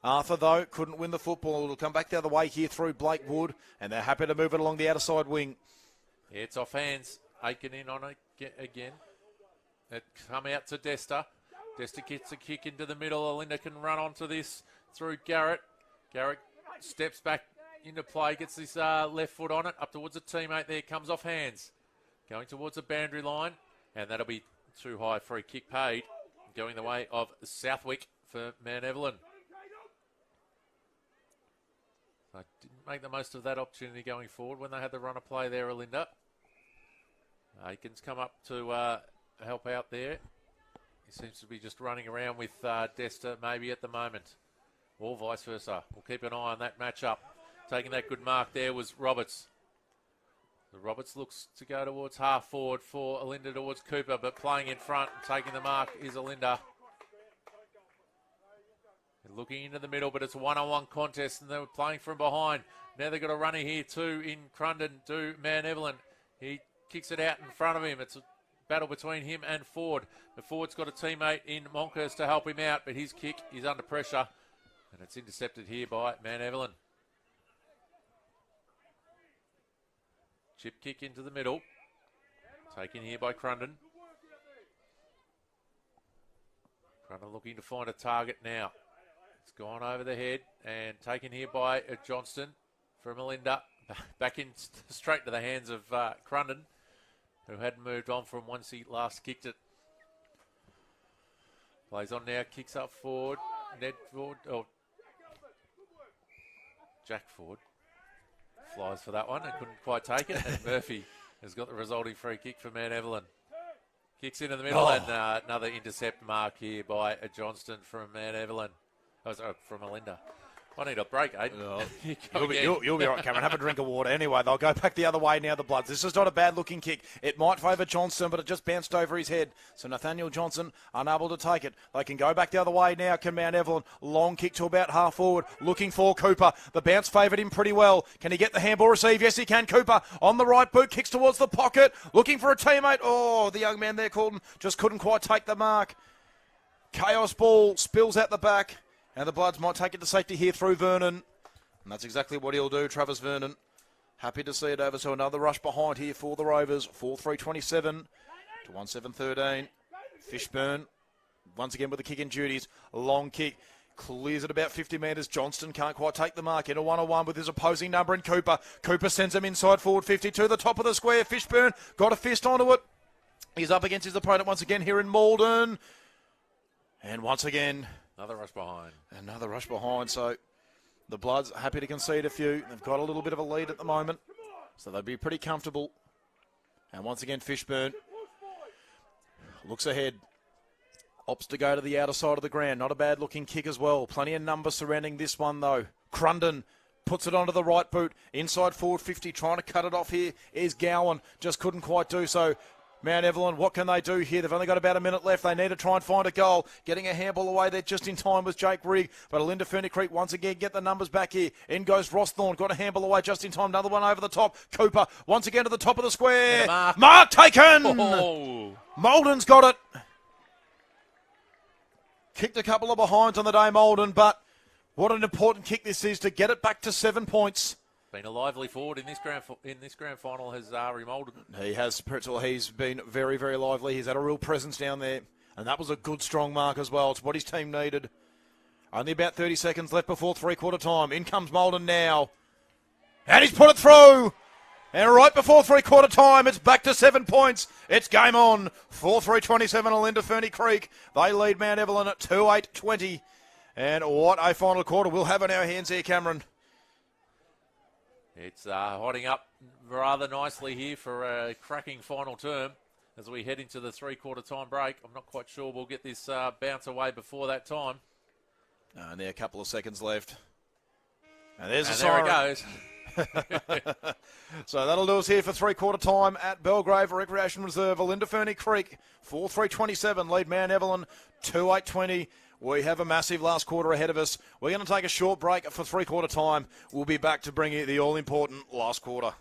Arthur, though, couldn't win the football. It'll come back the other way here through Blake Wood, and they're happy to move it along the outer side wing.
Yeah, it's off hands. Aiken in on it again. It come out to Desta. Desta gets a kick into the middle. Olinda can run onto this through Garrett. Garrett steps back into play, gets his left foot on it, up towards a teammate there, comes off hands. Going towards the boundary line, and that'll be too high. Free kick paid. Going the way of Southwick for Mount Evelyn. I didn't make the most of that opportunity going forward when they had the run of play there, Olinda. Aiken's come up to help out there. He seems to be just running around with Desta maybe at the moment, or vice versa. We'll keep an eye on that matchup. Taking that good mark there was Roberts. So Roberts looks to go towards half forward for Olinda towards Cooper, but playing in front and taking the mark is Olinda. They're looking into the middle, but it's a one-on-one contest, and they're playing from behind. Now they've got a runner here too in Crunden to Mount Evelyn. He kicks it out in front of him. It's a battle between him and Ford. The Ford's got a teammate in Monkhorst to help him out, but his kick is under pressure, and it's intercepted here by Mount Evelyn. Chip kick into the middle. Taken here by Crunden. Crunden looking to find a target now. It's gone over the head and taken here by Johnston from Olinda. Back in straight to the hands of Crunden, who hadn't moved on from once he last kicked it. Plays on now, kicks up forward. Ned Ford, Jack Ford flies for that one and couldn't quite take it. And Murphy has got the resulting free kick for Mount Evelyn. Kicks into the middle and another intercept mark here by Johnston from Mount Evelyn. Oh, sorry, from Olinda. I need a break, Aiden.
You'll be right, Cameron. Have a drink of water. Anyway, they'll go back the other way now, the Bloods. This is not a bad-looking kick. It might favour Johnston, but it just bounced over his head. So Nathaniel Johnson unable to take it. They can go back the other way now, can Mount Evelyn. Long kick to about half forward. Looking for Cooper. The bounce favoured him pretty well. Can he get the handball receive? Yes, he can. Cooper on the right boot. Kicks towards the pocket. Looking for a teammate. Oh, the young man there, Colton, just couldn't quite take the mark. Chaos ball spills out the back. And the Bloods might take it to safety here through Vernon. And that's exactly what he'll do, Travis Vernon. Happy to see it over. So another rush behind here for the Rovers. 4-3-27 to 1-7-13. Fishburn, once again with the kick in duties. A long kick. Clears it about 50 metres. Johnston can't quite take the mark. In a 1-on-1 with his opposing number in Cooper. Cooper sends him inside forward 50 to the top of the square. Fishburn got a fist onto it. He's up against his opponent once again here in Malden. And once again...
Another rush behind.
Another rush behind. So the Bloods happy to concede a few. They've got a little bit of a lead at the moment. So they'll be pretty comfortable. And once again, Fishburn looks ahead. Opts to go to the outer side of the ground. Not a bad looking kick as well. Plenty of numbers surrounding this one though. Crunden puts it onto the right boot. Inside forward 50. Trying to cut it off here is Gowan. Just couldn't quite do so. Mount Evelyn, what can they do here? They've only got about a minute left. They need to try and find a goal. Getting a handball away there just in time was Jake Rigg. But Olinda Ferny Creek once again get the numbers back here. In goes Rossthorne. Got a handball away just in time. Another one over the top. Cooper once again to the top of the square. Mark taken!
Oh.
Malden's got it. Kicked a couple of behinds on the day, Malden. But what an important kick this is to get it back to 7 points.
Been a lively forward in this grand final has Ari Malden.
He has, Pretzel. He's been very, very lively. He's had a real presence down there. And that was a good, strong mark as well. It's what his team needed. Only about 30 seconds left before three-quarter time. In comes Malden now. And he's put it through. And right before three-quarter time, it's back to 7 points. It's game on. 4-3-27 Olinda Ferny Creek. They lead Mount Evelyn at 2-8-20. And what a final quarter we'll have in our hands here, Cameron.
It's hotting up rather nicely here for a cracking final term as we head into the three-quarter time break. I'm not quite sure we'll get this bounce away before that time.
And there are a couple of seconds left. And there's
and
a
there
siren.
It goes.
So that'll do us here for three-quarter time at Belgrave Recreation Reserve. Olinda Ferny Creek, 4-3-27, lead Mount Evelyn, 2-8-20. We have a massive last quarter ahead of us. We're going to take a short break for three-quarter time. We'll be back to bring you the all-important last quarter.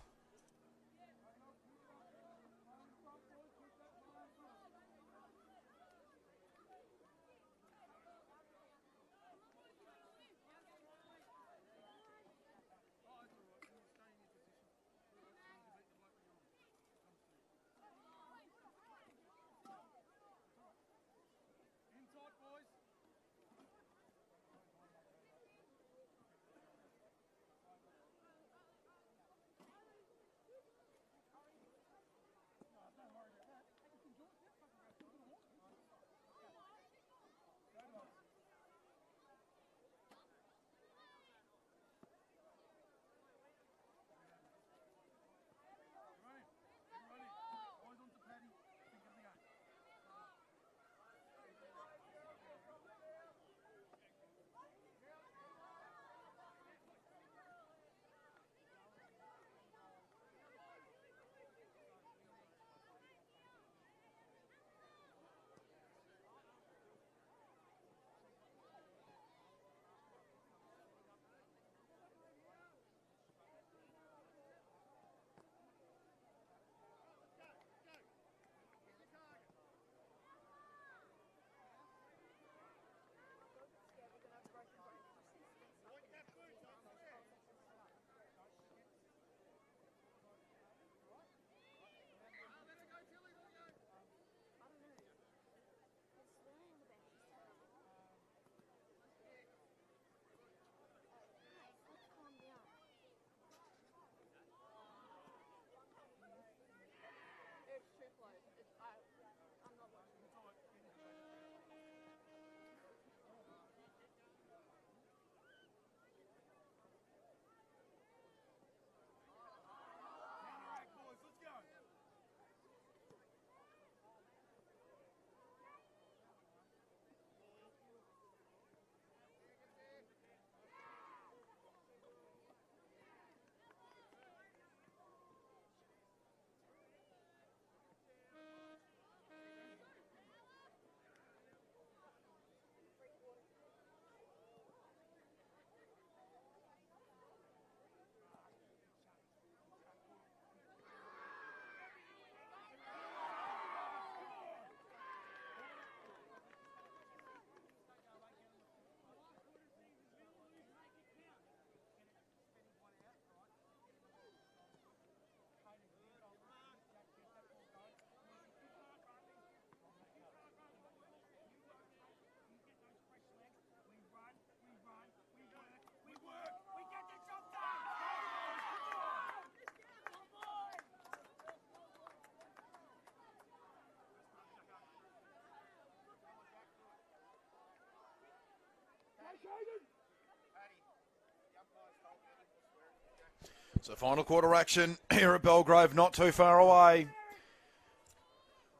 So final quarter action here at Belgrave, not too far away.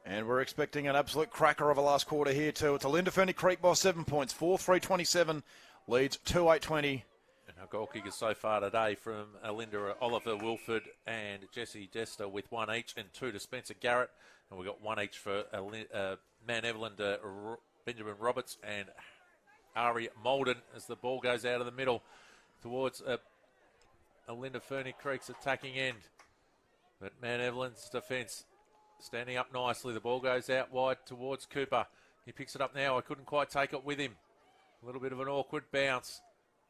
And we're expecting an absolute cracker of a last quarter here too. It's Olinda Ferny Creek by 7 points, 4-3-27, leads 2-8-20.
And our goal kickers so far today from Olinda are Oliver Wilford and Jesse Dester with 1 each, and 2 to Spencer Garrett. And we've got 1 each for Man Evelyn to Benjamin Roberts and Ari Molden as the ball goes out of the middle towards Olinda Ferny Creek's attacking end. But Man Evelyn's defence standing up nicely. The ball goes out wide towards Cooper. He picks it up now. I couldn't quite take it with him. A little bit of an awkward bounce.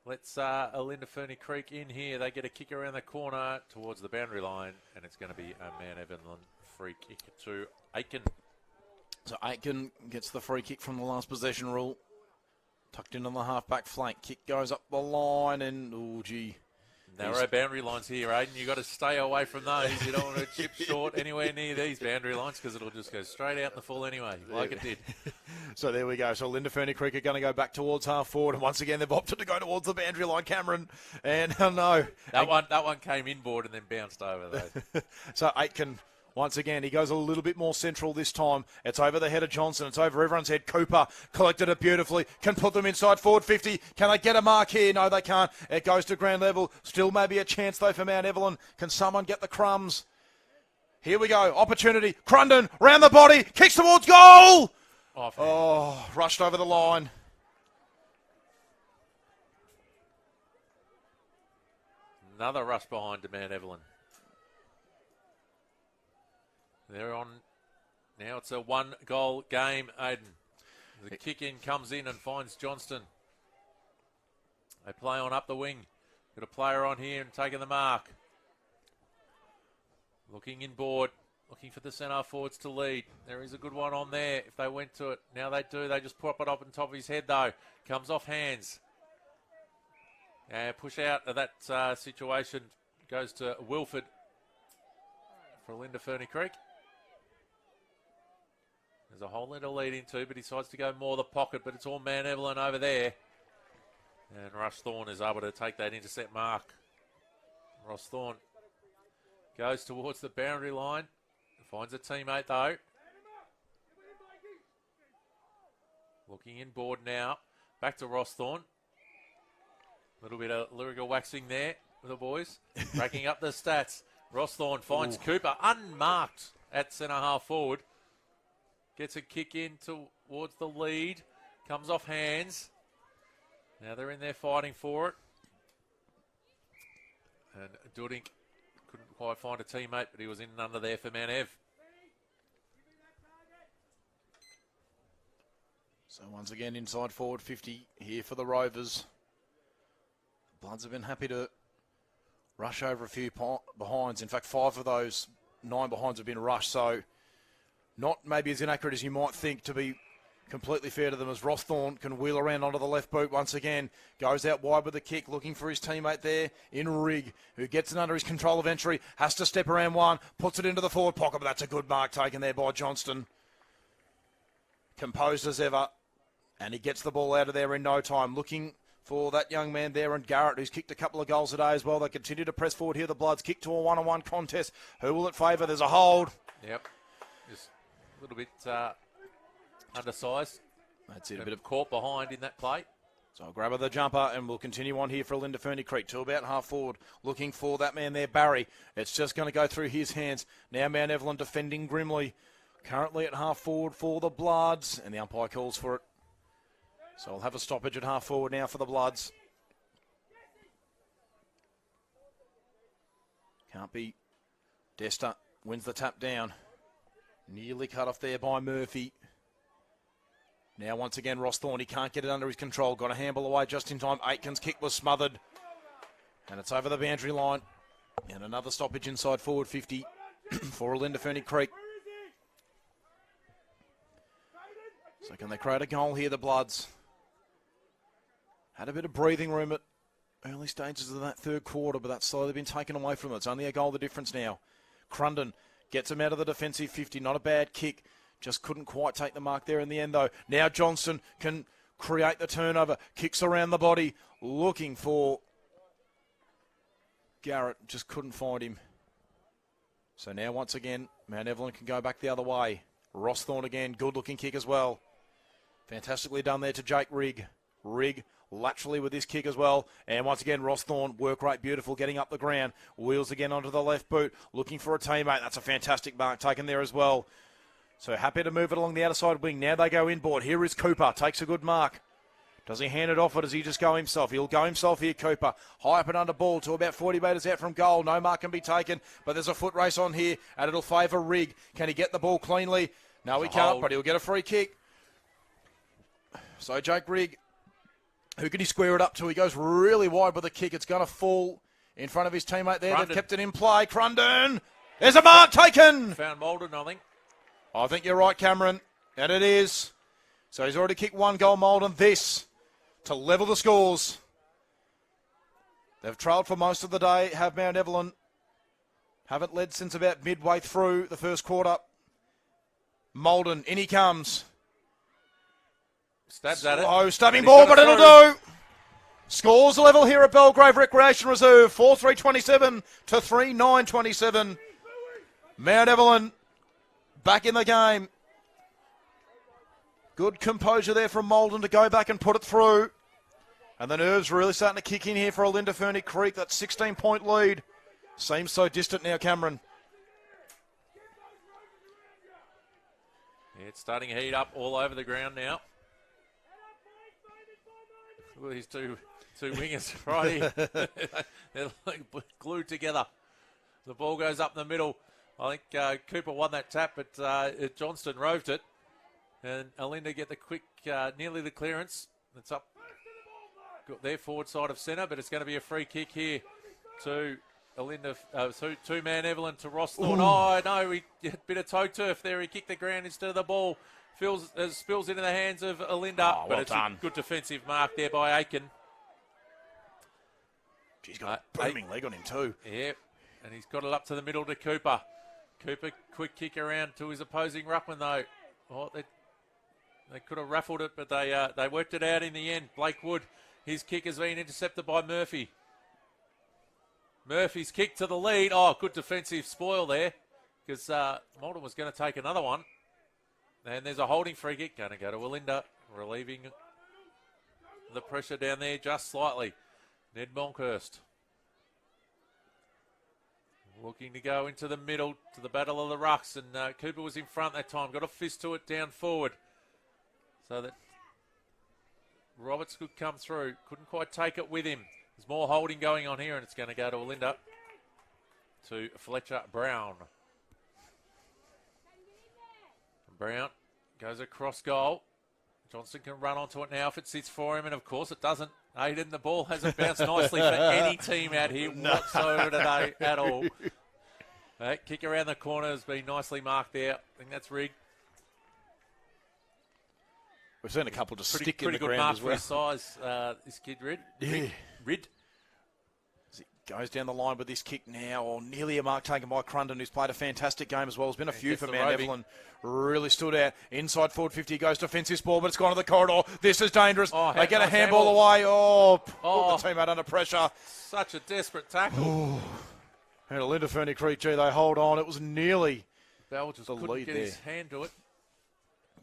Let's Olinda Ferny Creek in here. They get a kick around the corner towards the boundary line, and it's going to be a Man Evelyn free kick to Aiken.
So Aiken gets the free kick from the last possession rule. Tucked in on the half-back flank. Kick goes up the line, and, oh, gee.
Narrow boundary lines here, Aiden. You've got to stay away from those. You don't want to chip short anywhere near these boundary lines because it'll just go straight out in the full anyway, like it did.
So there we go. So Olinda Ferny Creek are going to go back towards half forward, and once again they've opted to go towards the boundary line, Cameron. And no.
That one came inboard and then bounced over, though.
So Aitken, once again, he goes a little bit more central this time. It's over the head of Johnson. It's over everyone's head. Cooper collected it beautifully. Can put them inside forward 50. Can they get a mark here? No, they can't. It goes to ground level. Still maybe a chance, though, for Mount Evelyn. Can someone get the crumbs? Here we go. Opportunity. Crunden, round the body. Kicks towards goal. Oh, rushed over the line.
Another rush behind to Mount Evelyn. They're on. Now it's a 1-goal game, Aiden. The kick in comes in and finds Johnston. They play on up the wing. Got a player on here and taking the mark. Looking inboard. Looking for the centre forwards to lead. There is a good one on there if they went to it. Now they do. They just pop it up on top of his head, though. Comes off hands. And push out of that situation goes to Wilford for Olinda Ferny Creek. There's a whole lot to lead into, but he decides to go more the pocket, but it's all Man Evelyn over there. And Rush Thorne is able to take that intercept mark. Ross Thorne goes towards the boundary line. Finds a teammate, though. Looking inboard now. Back to Ross Thorne. A little bit of lyrical waxing there with the boys. Racking up the stats. Ross Thorne finds Cooper unmarked at centre half forward. Gets a kick in towards the lead. Comes off hands. Now they're in there fighting for it. And Dudink couldn't quite find a teammate, but he was in and under there for Mount Ev.
So once again, inside forward 50 here for the Rovers. Bloods have been happy to rush over a few behinds. In fact, 5 of those 9 behinds have been rushed. So not maybe as inaccurate as you might think, to be completely fair to them, as Ross Thorne can wheel around onto the left boot once again. Goes out wide with a kick, looking for his teammate there in Rigg, who gets it under his control of entry. Has to step around one, puts it into the forward pocket, but that's a good mark taken there by Johnston. Composed as ever, and he gets the ball out of there in no time. Looking for that young man there, and Garrett, who's kicked a couple of goals today as well. They continue to press forward here. The Bloods kick to a 1-on-1 contest. Who will it favour? There's a hold.
Yep. Just a little bit undersized.
That's it.
A bit of caught behind in that play.
So I'll grab the jumper, and we'll continue on here for Olinda Ferny Creek to about half forward. Looking for that man there, Barry. It's just going to go through his hands. Now Mount Evelyn defending grimly. Currently at half forward for the Bloods, and the umpire calls for it. So we'll have a stoppage at half forward now for the Bloods. Can't be. Dester wins the tap down. Nearly cut off there by Murphy. Now once again Ross Thorne, he can't get it under his control. Got a handball away just in time. Aitken's kick was smothered. And it's over the boundary line. And another stoppage inside forward 50 for Olinda Ferny Creek. So can they create a goal here, the Bloods? Had a bit of breathing room at early stages of that third quarter, but that's slowly been taken away from them. It's only a goal the difference now. Crunden gets him out of the defensive 50. Not a bad kick. Just couldn't quite take the mark there in the end, though. Now Johnson can create the turnover. Kicks around the body, looking for Garrett. Just couldn't find him. So now once again, Mount Evelyn can go back the other way. Rossthorne again, good-looking kick as well. Fantastically done there to Jake Rigg. Rigg laterally with this kick as well. And once again, Rossthorne, work rate beautiful, getting up the ground. Wheels again onto the left boot, looking for a teammate. That's a fantastic mark taken there as well. So happy to move it along the outside wing. Now they go inboard. Here is Cooper, takes a good mark. Does he hand it off or does he just go himself? He'll go himself here, Cooper. High up and under ball to about 40 metres out from goal. No mark can be taken, but there's a foot race on here, and it'll favour Rigg. Can he get the ball cleanly? No, he can't, but he'll get a free kick. So Jake Rigg, who can he square it up to? He goes really wide with the kick. It's going to fall in front of his teammate there. They've kept it in play. Crunden. There's a mark taken.
Found Malden, I think.
I think you're right, Cameron. And it is. So he's already kicked one goal, Malden. This to level the scores. They've trailed for most of the day, have Mount Evelyn. Haven't led since about midway through the first quarter. Malden, in he comes.
Stabs at it.
Oh, stabbing ball, but it'll do. Scores level here at Belgrave Recreation Reserve. 4-3-27 to 3-9-27. Mount Evelyn back in the game. Good composure there from Malden to go back and put it through. And the nerves really starting to kick in here for Olinda Ferny Creek. That 16-point lead seems so distant now, Cameron.
Yeah, it's starting to heat up all over the ground now. Look at these two wingers right here. They're like glued together. The ball goes up in the middle. I think Cooper won that tap, but Johnston roved it. And Olinda get the quick, nearly the clearance. It's up, got their forward side of centre, but it's going to be a free kick here to Olinda, to Mount Evelyn, to Rossthorne. Oh, no, a bit of toe turf there. He kicked the ground instead of the ball. Spills into the hands of Olinda, but it's a good defensive mark there by Aiken.
He's got a booming leg on him too.
Yeah, and he's got it up to the middle to Cooper. Cooper, quick kick around to his opposing ruckman though. Oh, they could have raffled it, but they worked it out in the end. Blake Wood, his kick has been intercepted by Murphy. Murphy's kick to the lead. Oh, good defensive spoil there, because Malden was going to take another one. And there's a holding free kick going to go to Olinda, relieving the pressure down there just slightly. Ned Monkhurst looking to go into the middle to the battle of the rucks, and Cooper was in front that time. Got a fist to it down forward so that Roberts could come through. Couldn't quite take it with him. There's more holding going on here, and it's going to go to Olinda, to Fletcher Brown. Brown goes across goal. Johnston can run onto it now if it sits for him, and of course it doesn't. Aiden, the ball hasn't bounced nicely for any team out here whatsoever today at all. That kick around the corner has been nicely marked there. I think that's Rigg.
We've seen a couple just stick in the
pretty good
ground
mark
as well.
for his size, this kid, Rid.
Yeah.
Rid.
Goes down the line with this kick now, or nearly a mark taken by Crunden, who's played a fantastic game as well. There's been a few for Mount Evelyn. Really stood out. Inside forward 50, goes defensive ball, but it's gone to the corridor. This is dangerous. They get a handball away. Put the team out under pressure.
Such a desperate tackle.
And Olinda Ferny Creek, they hold on. It was nearly
Bell just couldn't get his hand to it.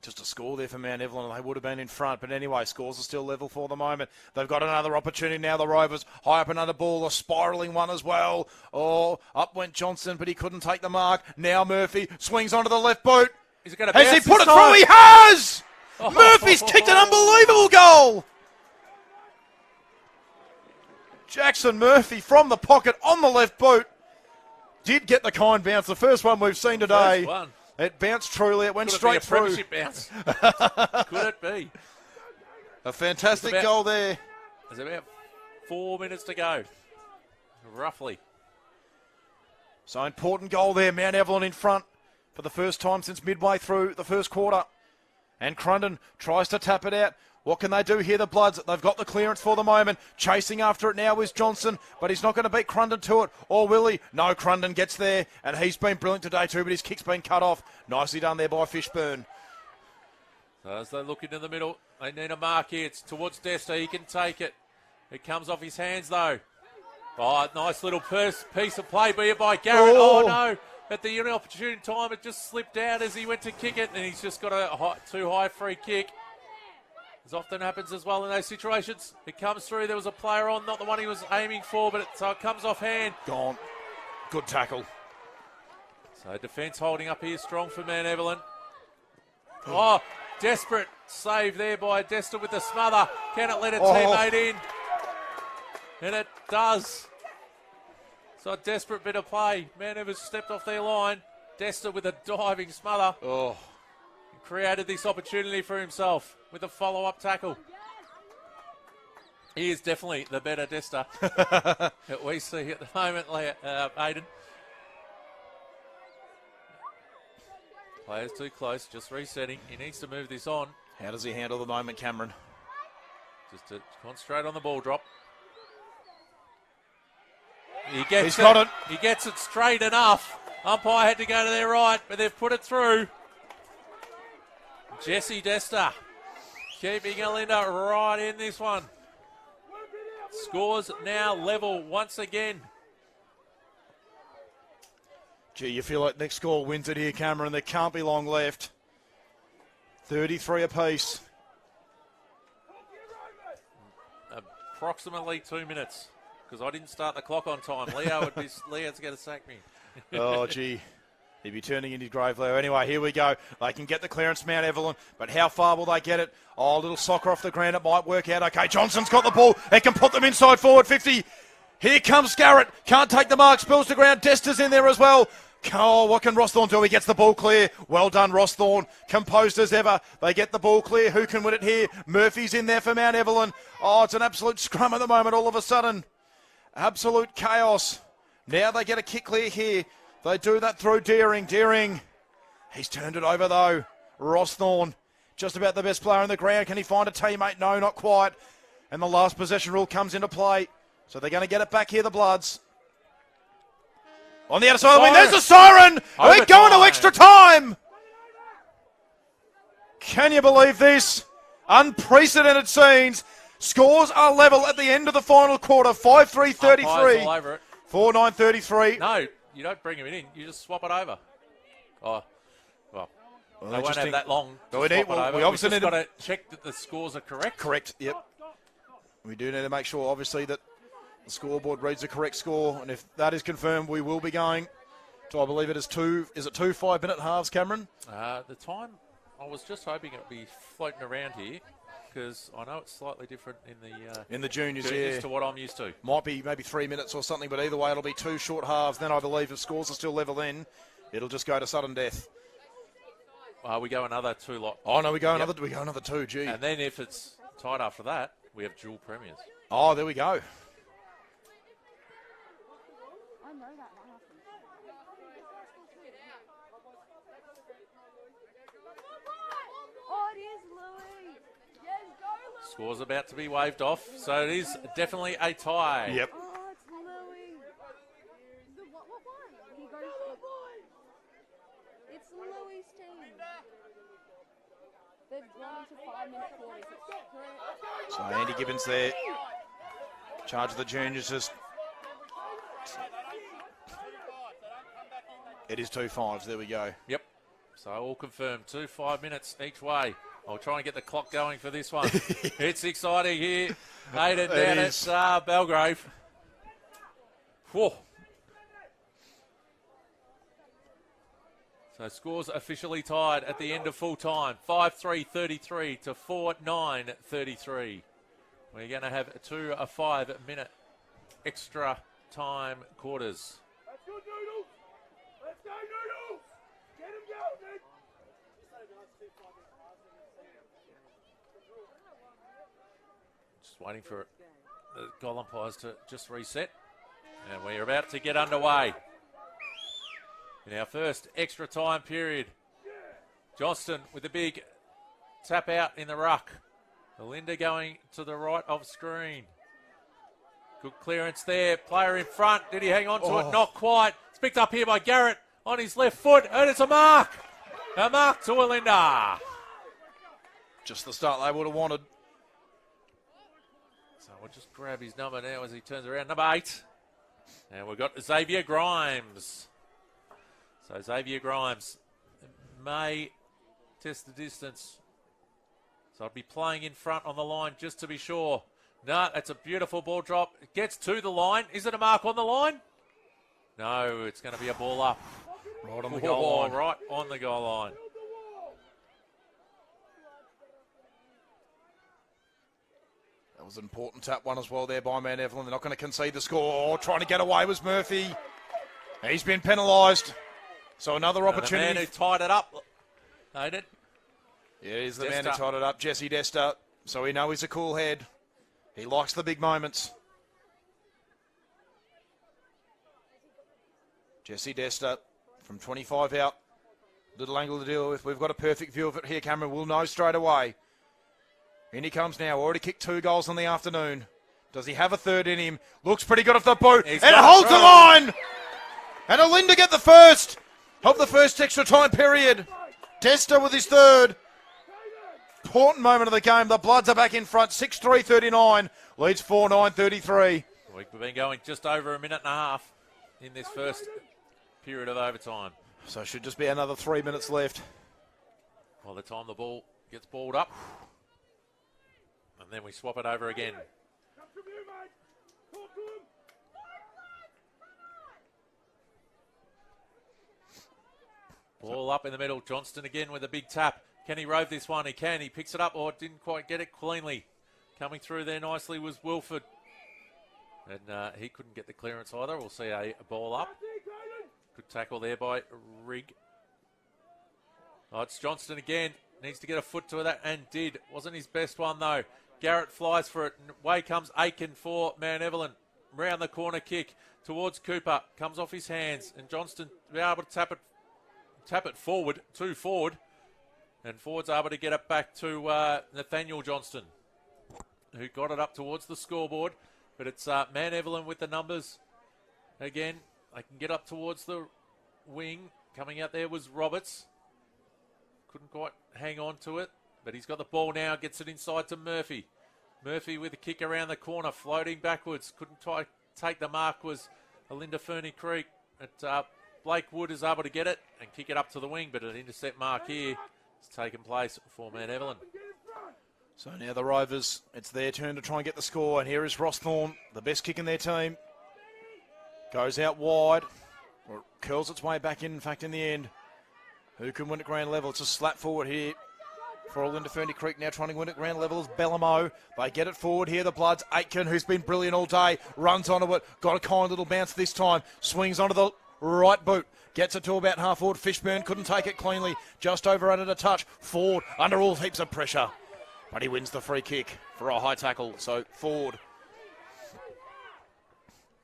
Just a score there for Mount Evelyn, and they would have been in front. But anyway, scores are still level for the moment. They've got another opportunity now, the Rovers. High up another ball, a spiralling one as well. Up went Johnson, but he couldn't take the mark. Now Murphy swings onto the left boot.
Is it going to
Has he put it through? He has! Murphy's kicked an unbelievable goal. Jackson Murphy from the pocket on the left boot. Did get the kind bounce, the first one we've seen today.
First one.
It bounced truly. It went
Could
straight
it be a
through.
Bounce? Could it be?
A fantastic goal there.
There's about 4 minutes to go, roughly.
So important goal there. Mount Evelyn in front for the first time since midway through the first quarter. And Crunden tries to tap it out. What can they do here, the Bloods? They've got the clearance for the moment. Chasing after it now is Johnson, but he's not going to beat Crunden to it. Or will he? No, Crunden gets there, and he's been brilliant today too, but his kick's been cut off. Nicely done there by Fishburne.
So as they look into the middle, they need a mark here. It's towards Desta. He can take it. It comes off his hands, though. Oh, nice little piece of play, be it by Garrett. Oh, no. At the inopportune time, it just slipped out as he went to kick it, and he's just got a too high free kick. As often happens as well in those situations. It comes through. There was a player on, not the one he was aiming for, but it comes off hand.
Gone. Good tackle.
So defence holding up here strong for man Evelyn. Oh, desperate save there by Desta with the smother. Can it let a teammate in? And it does. So a desperate bit of play. Man Evans stepped off their line. Desta with a diving smother.
Oh.
Created this opportunity for himself with a follow-up tackle. He is definitely the better Desta that we see at the moment, Aiden. Players too close, just resetting. He needs to move this on.
How does he handle the moment, Cameron?
Just to concentrate on the ball drop. He's
got it.
He gets it straight enough. Umpire had to go to their right, but they've put it through. Jesse Desta keeping Olinda right in this one. Scores now level once again.
Gee, you feel like next score wins it here, Cameron. There can't be long left. 33 apiece.
Approximately 2 minutes, because I didn't start the clock on time. Leo's going to sack me.
Oh, gee. He'd be turning in his grave, Leo. Anyway, here we go. They can get the clearance, Mount Evelyn, but how far will they get it? Oh, a little soccer off the ground. It might work out. Okay, Johnson's got the ball. It can put them inside forward 50. Here comes Garrett. Can't take the mark. Spills to ground. Desta's in there as well. Oh, what can Rossthorne do? He gets the ball clear. Well done, Rossthorne. Composed as ever. They get the ball clear. Who can win it here? Murphy's in there for Mount Evelyn. Oh, it's an absolute scrum at the moment all of a sudden. Absolute chaos. Now they get a kick clear here. They do that through Deering. Deering. He's turned it over, though. Rossthorne, just about the best player on the ground. Can he find a teammate? No, not quite. And the last possession rule comes into play. So they're going to get it back here, the Bloods. On the other side of the wing, there's the siren! We're going to extra time! Can you believe this? Unprecedented scenes. Scores are level at the end of the final quarter. 5-3-33. 4-9-33.
No, you don't bring him in. You just swap it over. Oh, well, they won't have that long to swap it over. We obviously got to check that the scores are correct.
Correct, yep. We do need to make sure, obviously, that the scoreboard reads the correct score, and if that is confirmed, we will be going to, I believe it is two 5-minute halves, Cameron?
The time, I was just hoping it would be floating around here, because I know it's slightly different in the
juniors, yeah,
to what I'm used to.
Might be maybe 3 minutes or something, but either way, it'll be 2 short halves. Then I believe if scores are still level in, it'll just go to sudden death.
We go another 2 lot.
Oh no, we go another 2. Gee.
And then if it's tied after that, we have dual premiers.
Oh, there we go.
Score's about to be waved off, so it is definitely a tie.
Yep.
Oh, it's Louis. What one? He goes. It's Louis' team. They've gone to 5-minute quarters.
So Andy Gibbons there. Charge of the juniors. It is 2 5s. There we go.
Yep. So all confirmed. 2 5 minutes each way. I'll try and get the clock going for this one. It's exciting here. Aiden down at Belgrave. Whoa. So scores officially tied at the end of full time. 5-3-33 to 4-9-33. We're going to have 2 5-minute extra time quarters.
Let's go, Noodles! Let's go, Noodles! Get him going, dude!
Just waiting for the goal umpires to just reset. And we're about to get underway in our first extra time period. Johnston with a big tap out in the ruck. Olinda going to the right of screen. Good clearance there. Player in front. Did he hang on to it? Not quite. It's picked up here by Garrett on his left foot. And it's a mark. A mark to Olinda.
Just the start they would have wanted.
So we'll just grab his number now as he turns around. Number 8. And we've got Xavier Grimes. So Xavier Grimes may test the distance. So I'll be playing in front on the line just to be sure. No, that's a beautiful ball drop. It gets to the line. Is it a mark on the line? No, it's going to be a ball up.
Right on the goal line.
Right on the goal line.
That was an important tap one as well there by man Evelyn. They're not going to concede the score. Trying to get away was Murphy. He's been penalised. So another opportunity.
The man who tied it up, ain't it?
Yeah, he's the man who tied it up, Jesse Desta. So we know he's a cool head. He likes the big moments. Jesse Desta from 25 out. Little angle to deal with. We've got a perfect view of it here, Cameron. We'll know straight away. In he comes now. Already kicked 2 goals in the afternoon. Does he have a third in him? Looks pretty good off the boot. And it holds the line. And Olinda get the first of the first extra time period. Desta with his third. Important moment of the game. The Bloods are back in front. 6-3-39. Leads 4-9-33.
We've been going just over a minute and a half in this first period of overtime.
So it should just be another 3 minutes left.
By the time the ball gets balled up. And then we swap it over again. Ball up in the middle. Johnston again with a big tap. Can he rove this one? He can. He picks it up or didn't quite get it cleanly. Coming through there nicely was Wilford. And he couldn't get the clearance either. We'll see a ball up. Good tackle there by Rigg. Oh, it's Johnston again. Needs to get a foot to that and did. Wasn't his best one though. Garrett flies for it. Away comes Aiken for man Evelyn. Round the corner kick towards Cooper. Comes off his hands. And Johnston be able to tap it forward. 2 forward. And forward's able to get it back to Nathaniel Johnston, who got it up towards the scoreboard. But it's man Evelyn with the numbers. Again, they can get up towards the wing. Coming out there was Roberts. Couldn't quite hang on to it. But he's got the ball now. Gets it inside to Murphy. Murphy with a kick around the corner. Floating backwards. Couldn't take the mark was Olinda Ferny Creek. But Blake Wood is able to get it and kick it up to the wing. But an intercept mark here has taken place for man Evelyn.
So now the Rovers, it's their turn to try and get the score. And here is Ross Thorne, the best kick in their team. Goes out wide. Or curls its way back in fact, in the end. Who can win at ground level? It's a slap forward here for Olinda Ferny Creek. Now trying to win at ground level is Bellamo. They get it forward here. The Bloods. Aitken, who's been brilliant all day, runs onto it. Got a kind little bounce this time. Swings onto the right boot. Gets it to about half forward. Fishburn couldn't take it cleanly. Just overrun it a touch. Ford under all heaps of pressure. But he wins the free kick for a high tackle. So Ford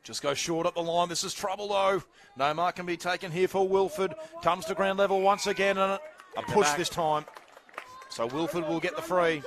just goes short up the line. This is trouble though. No mark can be taken here for Wilford. Comes to ground level once again and a push this time. So Wilford will get the free.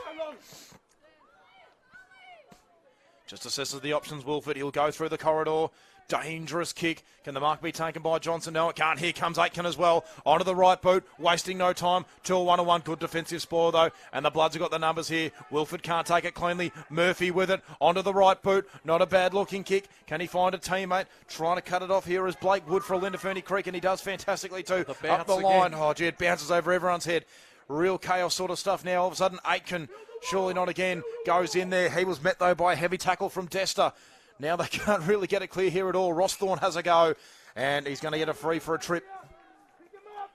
Just assesses the options, Wilford. He'll go through the corridor. Dangerous kick. Can the mark be taken by Johnson? No, it can't. Here comes Aitken as well. Onto the right boot. Wasting no time. 2-1-1. Good defensive spoil, though. And the Bloods have got the numbers here. Wilford can't take it cleanly. Murphy with it. Onto the right boot. Not a bad-looking kick. Can he find a teammate? Trying to cut it off here is Blake Wood for Olinda Ferny Creek, and he does fantastically too. Up the line. Oh, gee, it bounces over everyone's head. Real chaos sort of stuff now. All of a sudden, Aitken, surely not again, goes in there. He was met, though, by a heavy tackle from Desta. Now they can't really get it clear here at all. Ross Thorne has a go, and he's going to get a free for a trip.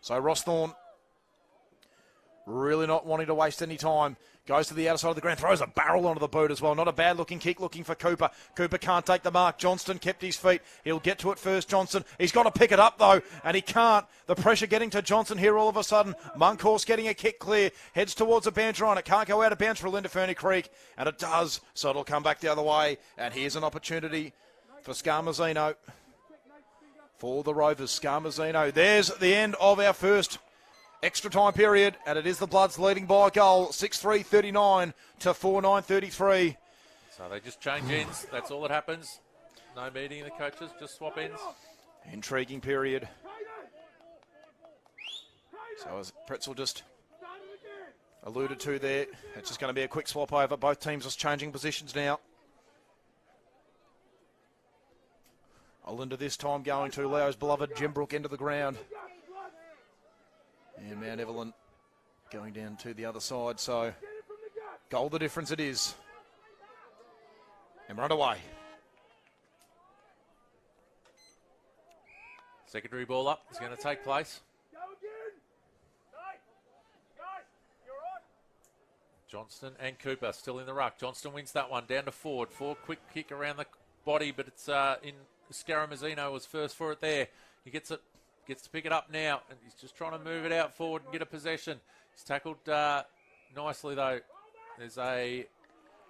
So Ross Thorne, really not wanting to waste any time, goes to the outside of the ground, throws a barrel onto the boot as well. Not a bad-looking kick, looking for Cooper. Cooper can't take the mark. Johnston kept his feet. He'll get to it first, Johnson. He's got to pick it up, though, and he can't. The pressure getting to Johnson here all of a sudden. Monkhorst getting a kick clear. Heads towards a bounce line. It can't go out of bounds for Olinda Ferny Creek, and it does, so it'll come back the other way. And here's an opportunity for Scarmazzino. For the Rovers, Scarmazzino. There's the end of our first extra time period, and it is the Bloods leading by a goal, 6-3-39 to 4-9-33.
So they just change ends. That's all that happens. No meeting the coaches, just swap ends.
Intriguing period. So as Pretzel just alluded to there. It's just going to be a quick swap over. Both teams are changing positions now. Olinda this time going to Leo's beloved Jimbrook into the ground. And Mount Evelyn going down to the other side. So goal the difference it is. And run away.
Secondary ball up is going to take place. Johnston and Cooper still in the ruck. Johnston wins that one down to Ford. Ford quick kick around the body, but it's in. Scaramazino was first for it there. He gets to pick it up now, and he's just trying to move it out forward and get a possession. He's tackled nicely though. There's a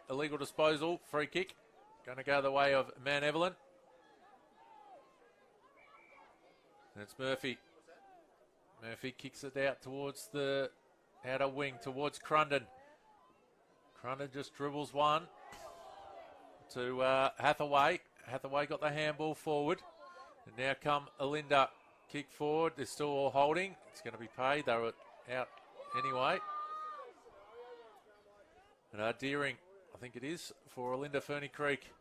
illegal disposal, free kick, going to go the way of Mount Evelyn. And it's Murphy. Murphy kicks it out towards the outer wing, towards Crunden. Crunden just dribbles one to Hathaway. Hathaway got the handball forward. And now come Olinda. Kick forward. They're still all holding. It's going to be paid. They were out anyway. And Deering, I think it is, for Olinda Ferny Creek.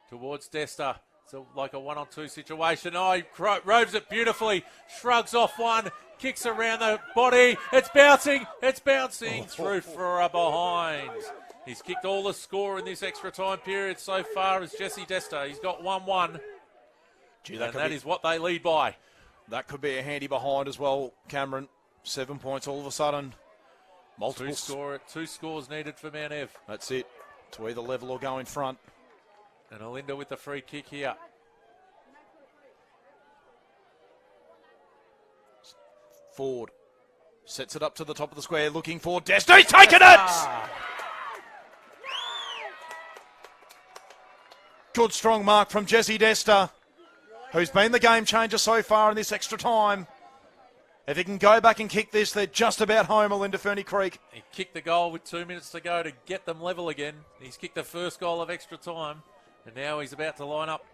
Towards Desta. It's like a 1-on-2 situation. Oh, he roves it beautifully. Shrugs off one. Kicks around the body. It's bouncing. It's bouncing through for a behind. He's kicked all the score in this extra time period so far as Jesse Desta. He's got 1-1.
Gee,
and that is what they lead by.
That could be a handy behind as well, Cameron. 7 points all of a sudden. Multiple.
Two scores needed for Mount Ev.
That's it. To either level or go in front.
And Olinda with the free kick here.
Ford sets it up to the top of the square, looking for Desta. He's taken it! Good strong mark from Jesse Desta, who's been the game changer so far in this extra time. If he can go back and kick this, they're just about home, Olinda Ferny Creek.
He kicked the goal with 2 minutes to go to get them level again. He's kicked the first goal of extra time, and now he's about to line up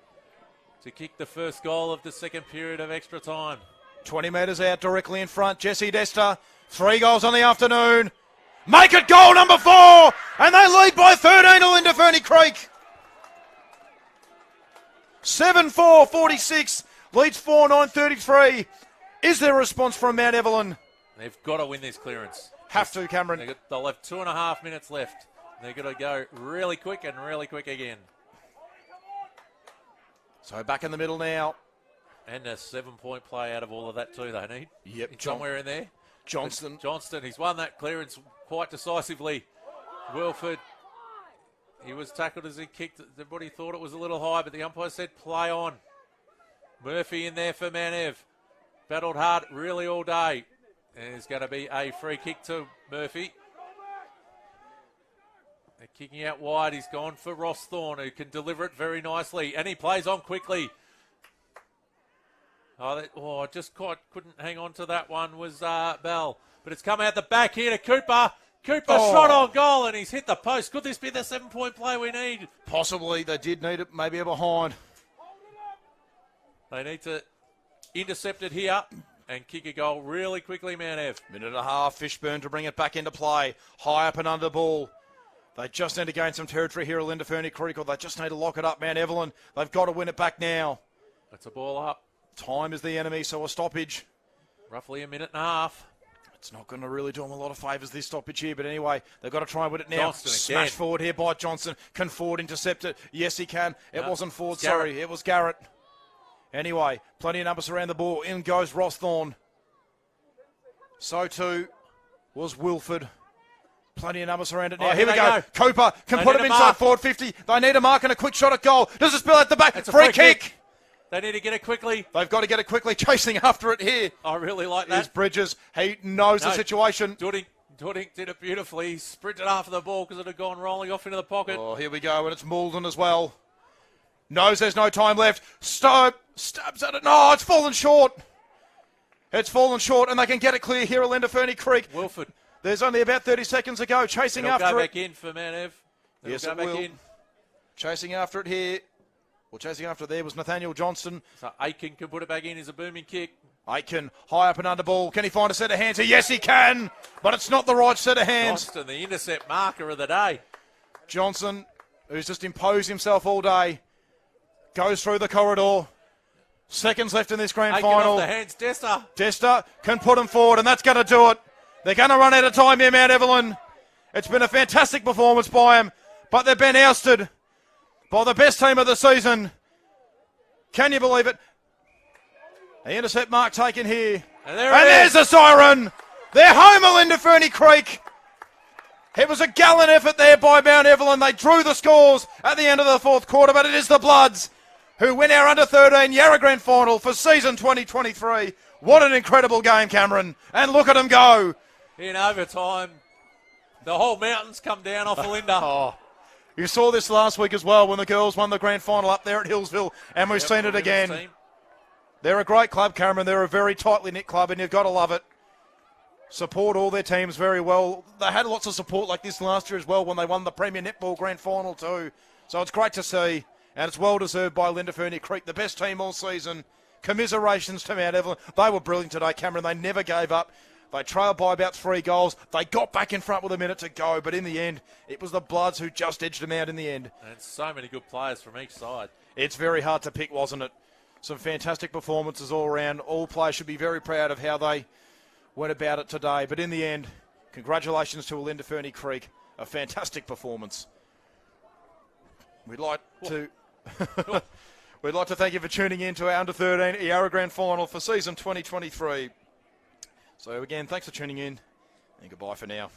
to kick the first goal of the second period of extra time.
20 metres out, directly in front, Jesse Desta. 3 goals on the afternoon. Make it goal number 4, and they lead by 13, Olinda Ferny Creek. 7-4-46, leads 4-9-33. Is there a response from Mount Evelyn?
They've got to win this clearance.
Have to, Cameron.
They'll have 2.5 minutes left. They're going to go really quick and really quick again.
So back in the middle now.
And a 7-point play out of all of that too they need.
Yep.
Somewhere in there.
Johnston,
he's won that clearance quite decisively. Wilford, he was tackled as he kicked. Everybody thought it was a little high, but the umpire said play on. Murphy in there for Mount Ev. Battled hard really all day. And there's going to be a free kick to Murphy. They're kicking out wide. He's gone for Ross Thorne, who can deliver it very nicely. And he plays on quickly. Just couldn't hang on to that one was Bell. But it's come out the back here to Cooper. Cooper shot on goal and he's hit the post. Could this be the 7-point play we need?
Possibly. They did need it, maybe a behind.
They need to intercept it here and kick a goal really quickly, Mount Ev.
Minute and a half, Fishburne to bring it back into play. High up and under the ball. They just need to gain some territory here at Olinda Ferny Creek, or they just need to lock it up, Mount Evelyn. They've got to win it back now.
That's a ball up.
Time is the enemy, so a stoppage.
Roughly a minute and a half.
It's not going to really do them a lot of favours, this stoppage here, but anyway, they've got to try and win it now.
Johnston
Smash
again.
forward here by Johnson. Can Ford intercept it? Yes, he can. It wasn't Ford,
Garrett.
sorry. It was Garrett. Anyway, plenty of numbers around the ball. In goes Ross Thorne. So too was Wilford. Plenty of numbers around it now. Here we go. Cooper can put him inside forward 50. They need a mark and a quick shot at goal. Does it spill out the back?
It's a
free kick.
They need to get it quickly.
They've got to get it quickly. Chasing after it here.
I really like that.
Is Bridges. He knows the situation.
Dudding did it beautifully. He sprinted after the ball because it had gone rolling off into the pocket.
Oh, here we go. And it's Moulden as well. Knows there's no time left. Stabs at it. No, it's fallen short. It's fallen short, and they can get it clear here at Olinda Ferny Creek.
Wilford.
There's only about 30 seconds to go. Chasing after it.
It'll go back in for Mount Ev.
Yes, it will. Chasing after it here. Well, chasing after there was Nathaniel Johnston.
So Aiken can put it back in as a booming kick.
Aitken, high up and under ball. Can he find a set of hands here? Yes, he can, but it's not the right set of hands.
Johnston, the intercept marker of the day.
Johnson, who's just imposed himself all day, goes through the corridor. Seconds left in this grand
Aitken
final.
off the hands, Desta.
Desta can put him forward, and that's going to do it. They're going to run out of time here, Mount Evelyn. It's been a fantastic performance by him, but they've been ousted by the best team of the season. Can you believe it? The intercept mark taken here.
And
there's the siren. They're home, Olinda Ferny Creek. It was a gallant effort there by Mount Evelyn. They drew the scores at the end of the fourth quarter, but it is the Bloods who win our under-13 Yarra Grand Final for season 2023. What an incredible game, Cameron. And look at them go.
In overtime, the whole mountains come down off Olinda.
Oh, you saw this last week as well when the girls won the grand final up there at Hillsville, and we've seen it again.
Team.
They're a great club, Cameron. They're a very tightly knit club, and you've got to love it. Support all their teams very well. They had lots of support like this last year as well when they won the Premier Netball Grand Final too. So it's great to see, and it's well deserved by Olinda Ferny Creek, the best team all season. Commiserations to Mount Evelyn. They were brilliant today, Cameron. They never gave up. They trailed by about 3 goals. They got back in front with a minute to go, but in the end, it was the Bloods who just edged them out in the end.
And so many good players from each side.
It's very hard to pick, wasn't it? Some fantastic performances all around. All players should be very proud of how they went about it today. But in the end, congratulations to Olinda Ferny Creek. A fantastic performance. We'd like to thank you for tuning in to our Under-13 Yarra Grand Final for season 2023. So again, thanks for tuning in, and goodbye for now.